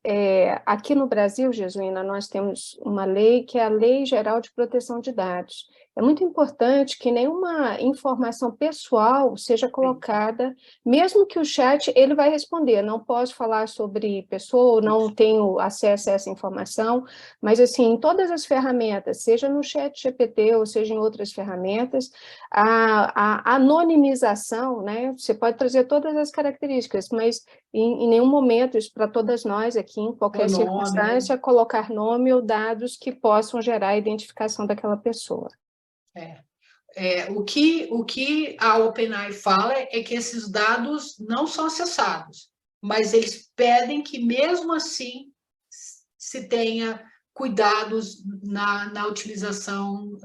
aqui no Brasil, Jesuína, nós temos uma lei que é a Lei Geral de Proteção de Dados. É muito importante que nenhuma informação pessoal seja colocada, mesmo que o chat, ele vai responder, não posso falar sobre pessoa, não tenho acesso a essa informação, mas assim, em todas as ferramentas, seja no chat GPT ou seja em outras ferramentas, a anonimização, né, você pode trazer todas as características, mas em nenhum momento, isso para todas nós aqui, em qualquer circunstância, colocar nome ou dados que possam gerar a identificação daquela pessoa. O que a OpenAI fala é que esses dados não são acessados, mas eles pedem que, mesmo assim, se tenha cuidados na utilização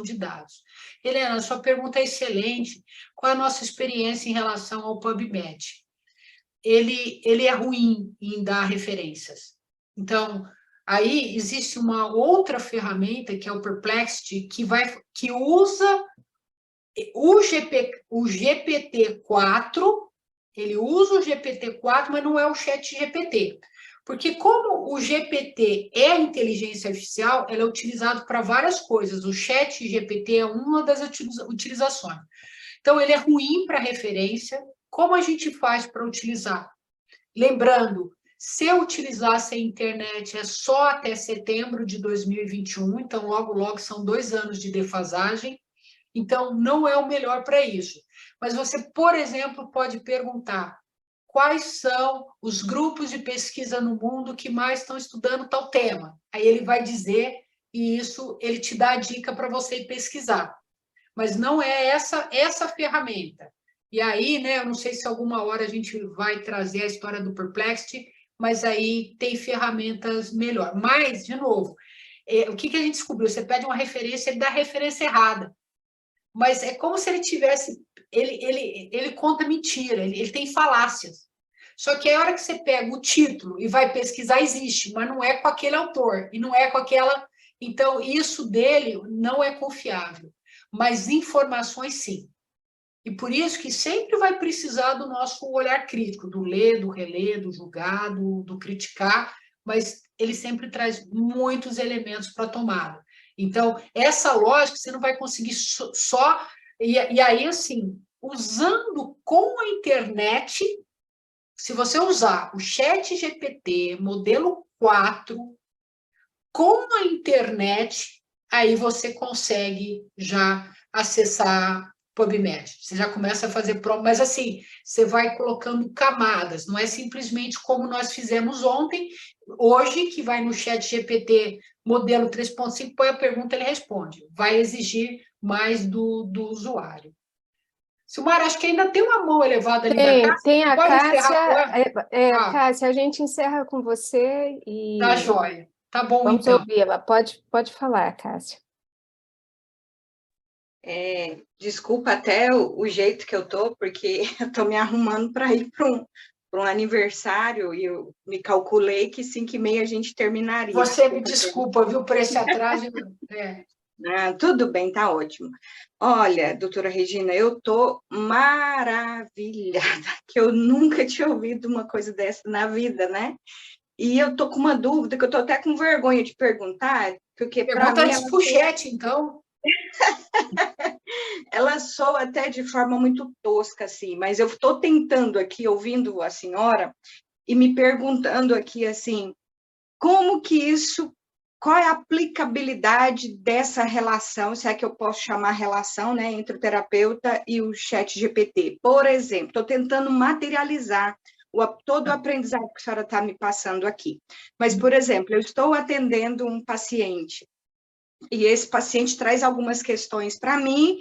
de dados. Helena, sua pergunta é excelente. Qual é a nossa experiência em relação ao PubMed? Ele é ruim em dar referências. Então, aí existe uma outra ferramenta, que é o Perplexity, que usa o GPT-4, ele usa o GPT-4, mas não é o ChatGPT. Porque como o GPT é a inteligência artificial, ela é utilizado para várias coisas. O ChatGPT é uma das utilizações. Então, ele é ruim para referência. Como a gente faz para utilizar? Lembrando, se eu utilizasse a internet é só até setembro de 2021, então logo, logo são 2 anos de defasagem, então não é o melhor para isso. Mas você, por exemplo, pode perguntar quais são os grupos de pesquisa no mundo que mais estão estudando tal tema. Aí ele vai dizer, e isso ele te dá a dica para você ir pesquisar. Mas não é essa ferramenta. E aí, né, eu não sei se alguma hora a gente vai trazer a história do Perplexity, mas aí tem ferramentas melhor. Mas, de novo, o que a gente descobriu? Você pede uma referência, ele dá a referência errada. Mas é como se ele tivesse... Ele conta mentira, ele tem falácias. Só que a hora que você pega o título e vai pesquisar, existe, mas não é com aquele autor, e não é com aquela... Então, isso dele não é confiável. Mas informações, sim. E por isso que sempre vai precisar do nosso olhar crítico, do ler, do reler, do julgar, do criticar, mas ele sempre traz muitos elementos para a tomada. Então, essa lógica você não vai conseguir só... E aí, assim, usando com a internet, se você usar o ChatGPT, modelo 4, com a internet, aí você consegue já acessar PubMed. Você já começa a fazer prova, mas assim, você vai colocando camadas, não é simplesmente como nós fizemos ontem, hoje, que vai no ChatGPT modelo 3.5, põe a pergunta, ele responde. Vai exigir mais do usuário. Silmara, acho que ainda tem uma mão elevada ali da Cássia. Tem a Pode Cássia. Cássia, a gente encerra com você e... Tá joia. Tá bom, vamos então. ouvi-la. Pode falar, Cássia. Desculpa até o jeito que eu tô, porque eu tô me arrumando para ir para um aniversário e eu me calculei que 5h30 a gente terminaria. Você me desculpa, viu, por esse atraso. Tudo bem, tá ótimo. Olha, doutora Regina, eu tô maravilhada, que eu nunca tinha ouvido uma coisa dessa na vida, né? E eu tô com uma dúvida, que eu tô até com vergonha de perguntar, porque para mim... Pergunta pro chat, então. Ela soa até de forma muito tosca, assim, mas eu estou tentando aqui, ouvindo a senhora, e me perguntando aqui, assim, como que isso, qual é a aplicabilidade dessa relação, se é que eu posso chamar relação, né, entre o terapeuta e o ChatGPT. Por exemplo, estou tentando materializar todo o aprendizado que a senhora está me passando aqui. Mas, por exemplo, eu estou atendendo um paciente, e esse paciente traz algumas questões para mim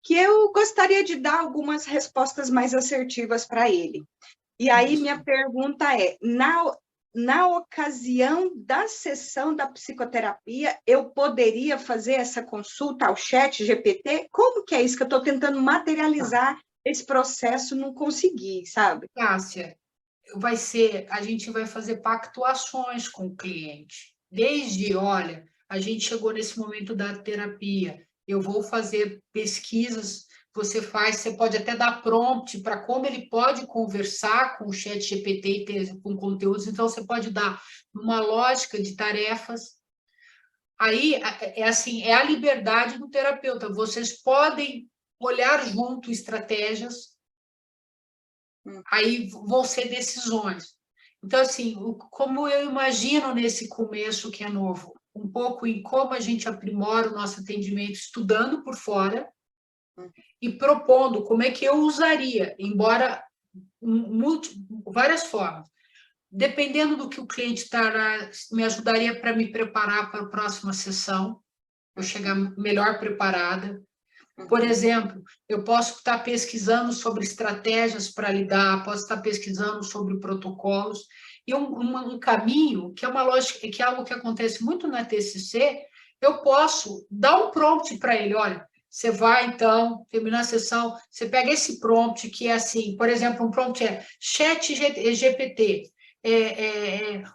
que eu gostaria de dar algumas respostas mais assertivas para ele. E aí minha pergunta é, na ocasião da sessão da psicoterapia, eu poderia fazer essa consulta ao ChatGPT? Como que é isso que eu estou tentando materializar esse processo, não consegui, sabe? Cássia, a gente vai fazer pactuações com o cliente. Desde, olha, a gente chegou nesse momento da terapia, eu vou fazer pesquisas, você pode até dar prompt para como ele pode conversar com o ChatGPT e ter com conteúdos, então você pode dar uma lógica de tarefas. Aí, é a liberdade do terapeuta, vocês podem olhar junto estratégias, aí vão ser decisões. Então, assim, como eu imagino nesse começo que é novo, um pouco em como a gente aprimora o nosso atendimento, estudando por fora e propondo como é que eu usaria, embora várias formas. Dependendo do que o cliente me ajudaria para me preparar para a próxima sessão, eu chegar melhor preparada. Por exemplo, eu posso estar pesquisando sobre estratégias para lidar, posso estar pesquisando sobre protocolos, e um caminho, que é uma lógica, que é algo que acontece muito na TCC, eu posso dar um prompt para ele, olha, você vai, então, terminar a sessão, você pega esse prompt, que é assim, por exemplo, um prompt é chat GPT.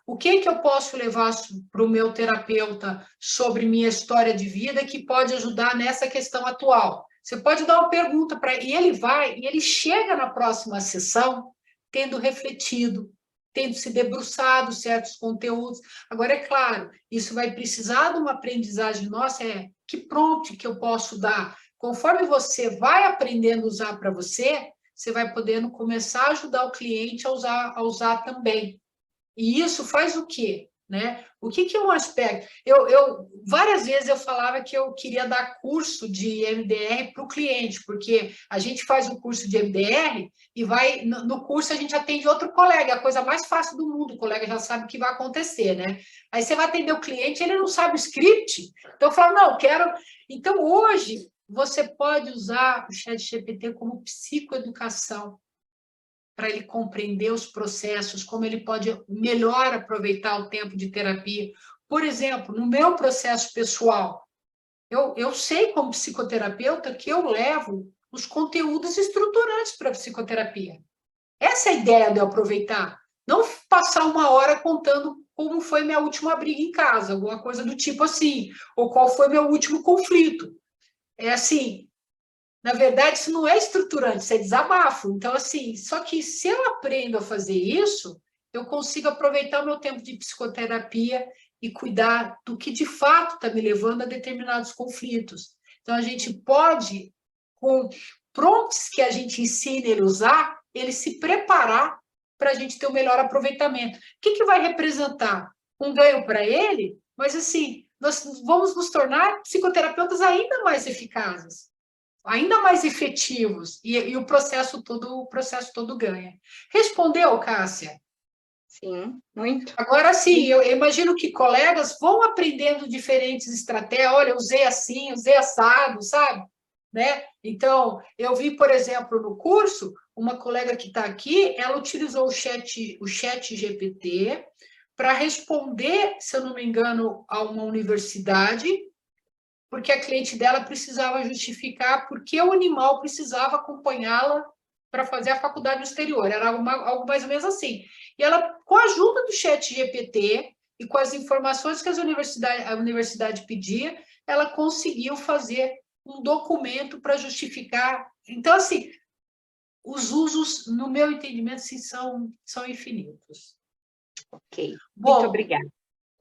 O que eu posso levar para o meu terapeuta sobre minha história de vida que pode ajudar nessa questão atual? Você pode dar uma pergunta para ele, e ele chega na próxima sessão tendo refletido, tendo se debruçado certos conteúdos. Agora, é claro, isso vai precisar de uma aprendizagem nossa, que prompt que eu posso dar? Conforme você vai aprendendo a usar para você, você vai podendo começar a ajudar o cliente a usar também. E isso faz o quê? Né? O que é um aspecto? Várias vezes eu falava que eu queria dar curso de MDR para o cliente, porque a gente faz um curso de MDR e vai no curso a gente atende outro colega, é a coisa mais fácil do mundo, o colega já sabe o que vai acontecer, né? Aí você vai atender o cliente, ele não sabe o script, então eu falo, não, quero... Então, hoje, você pode usar o ChatGPT como psicoeducação, para ele compreender os processos, como ele pode melhor aproveitar o tempo de terapia. Por exemplo, no meu processo pessoal, eu sei como psicoterapeuta que eu levo os conteúdos estruturantes para a psicoterapia. Essa é a ideia de eu aproveitar. Não passar uma hora contando como foi minha última briga em casa, alguma coisa do tipo assim, ou qual foi meu último conflito. É assim... Na verdade, isso não é estruturante, isso é desabafo. Então, assim, só que se eu aprendo a fazer isso, eu consigo aproveitar o meu tempo de psicoterapia e cuidar do que, de fato, está me levando a determinados conflitos. Então, a gente pode, com prompts que a gente ensina ele a usar, ele se preparar para a gente ter o melhor aproveitamento. O que vai representar? Um ganho para ele, mas, assim, nós vamos nos tornar psicoterapeutas ainda mais eficazes, ainda mais efetivos, e o processo todo ganha. Respondeu, Cássia? Sim, muito. Agora sim, eu imagino que colegas vão aprendendo diferentes estratégias. Olha, usei assim, usei assado, sabe? Né? Então, eu vi, por exemplo, no curso, uma colega que está aqui, ela utilizou o chat GPT para responder, se eu não me engano, a uma universidade, porque a cliente dela precisava justificar por que o animal precisava acompanhá-la para fazer a faculdade no exterior. Era algo mais ou menos assim. E ela, com a ajuda do chat GPT e com as informações que a universidade pedia, ela conseguiu fazer um documento para justificar. Então, assim, os usos, no meu entendimento, sim, são infinitos. Ok, Bom, muito obrigada.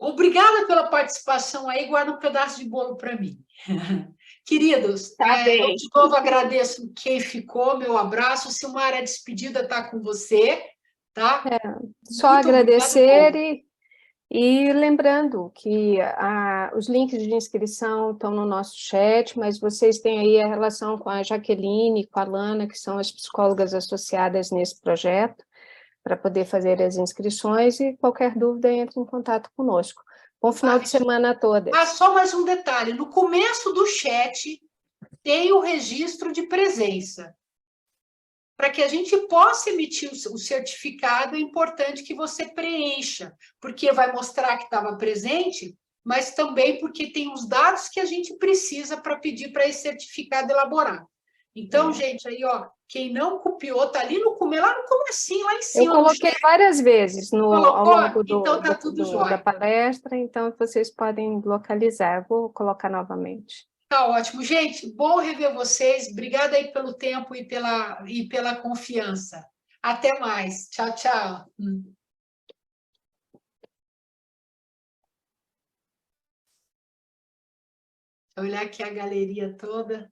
Obrigada pela participação aí, guarda um pedaço de bolo para mim. Queridos, eu de novo agradeço quem ficou, meu abraço. Silmara, a despedida está com você, tá? Só muito agradecer e lembrando que os links de inscrição estão no nosso chat, mas vocês têm aí a relação com a Jaqueline e com a Lana, que são as psicólogas associadas nesse projeto, para poder fazer as inscrições, e qualquer dúvida entre em contato conosco. Bom final de semana a todas. Só mais um detalhe, no começo do chat tem o registro de presença. Para que a gente possa emitir o certificado, é importante que você preencha, porque vai mostrar que estava presente, mas também porque tem os dados que a gente precisa para pedir para esse certificado elaborar. Então, gente, aí, ó, quem não copiou, tá ali no começo, lá no comecinho, lá em cima. Eu coloquei várias vezes ao longo então tá tudo jóia. da palestra, então vocês podem localizar. Vou colocar novamente. Tá ótimo. Gente, bom rever vocês. Obrigada aí pelo tempo e pela confiança. Até mais. Tchau, tchau. Olhar aqui a galeria toda.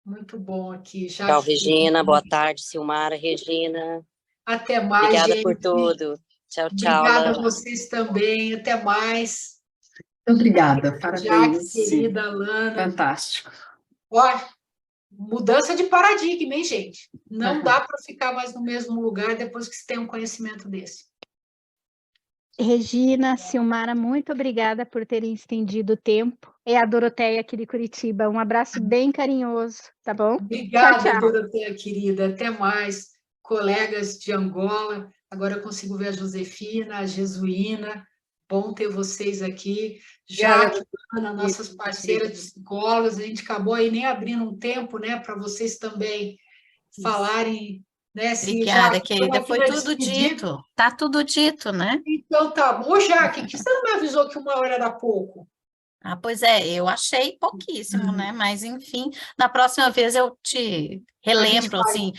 Muito bom aqui. Tchau, Regina. Boa tarde, Silmara, Regina. Até mais, obrigada gente. por tudo. Tchau, tchau. Obrigada a vocês também. Até mais. Obrigada, parabéns. Jaque, querida Lana. Fantástico. Ó, mudança de paradigma, hein, gente? Não dá para ficar mais no mesmo lugar depois que se tem um conhecimento desse. Regina, Silmara, muito obrigada por terem estendido o tempo. É a Doroteia aqui de Curitiba. Um abraço bem carinhoso, tá bom? Obrigada, tchau, tchau. Doroteia, querida. Até mais. Colegas de Angola. Agora eu consigo ver a Josefina, a Jesuína. Bom ter vocês aqui. Jaque, Ana, nossas parceiras psicólogas, a gente acabou aí nem abrindo um tempo, né, para vocês também falarem, né? Obrigada, querida. Foi tudo dito. Tá tudo dito, né? Então tá bom. Ô, Jaque, que você não me avisou que 1 hora era pouco? Ah, pois é, eu achei pouquíssimo, né? Mas, enfim, na próxima vez eu te relembro, assim,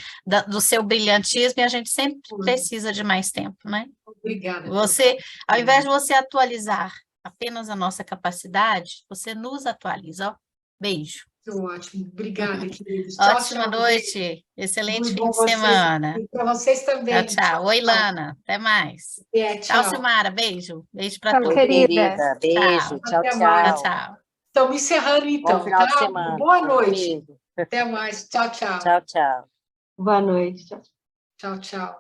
do seu brilhantismo, e a gente sempre precisa de mais tempo, né? Obrigada. Você, ao invés de você atualizar apenas a nossa capacidade, você nos atualiza, ó. Beijo. Ótimo. Obrigada, queridos. Ótima noite. Excelente fim de semana. E para vocês também. Tchau, tchau. Oi, Lana. Até mais. Tchau, Silmara. Beijo. Beijo para todos. Querida. Beijo. Tchau, tchau. Tchau. Estamos encerrando, então. Bom final de semana. Boa noite. Até mais. Tchau, tchau. Tchau, tchau. Boa noite. Tchau, tchau.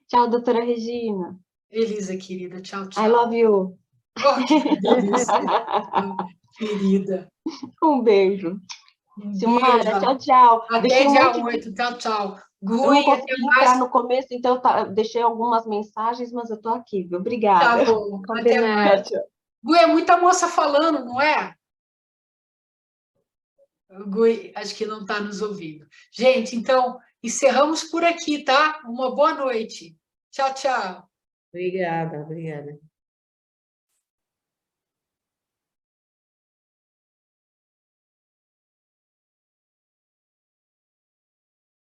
Tchau, doutora Regina. Elisa, querida. Tchau, tchau. I love you. Oh, que delícia. Querida. Um beijo. Silmara, tchau, tchau. Até dia 8. Tchau, tchau. Eu não consegui entrar no começo, então eu deixei algumas mensagens, mas eu estou aqui, viu? Obrigada. Tá bom. Até mais. Gui, é muita moça falando, não é? O Gui, acho que não está nos ouvindo. Gente, então, encerramos por aqui, tá? Uma boa noite. Tchau, tchau. Obrigada, obrigada.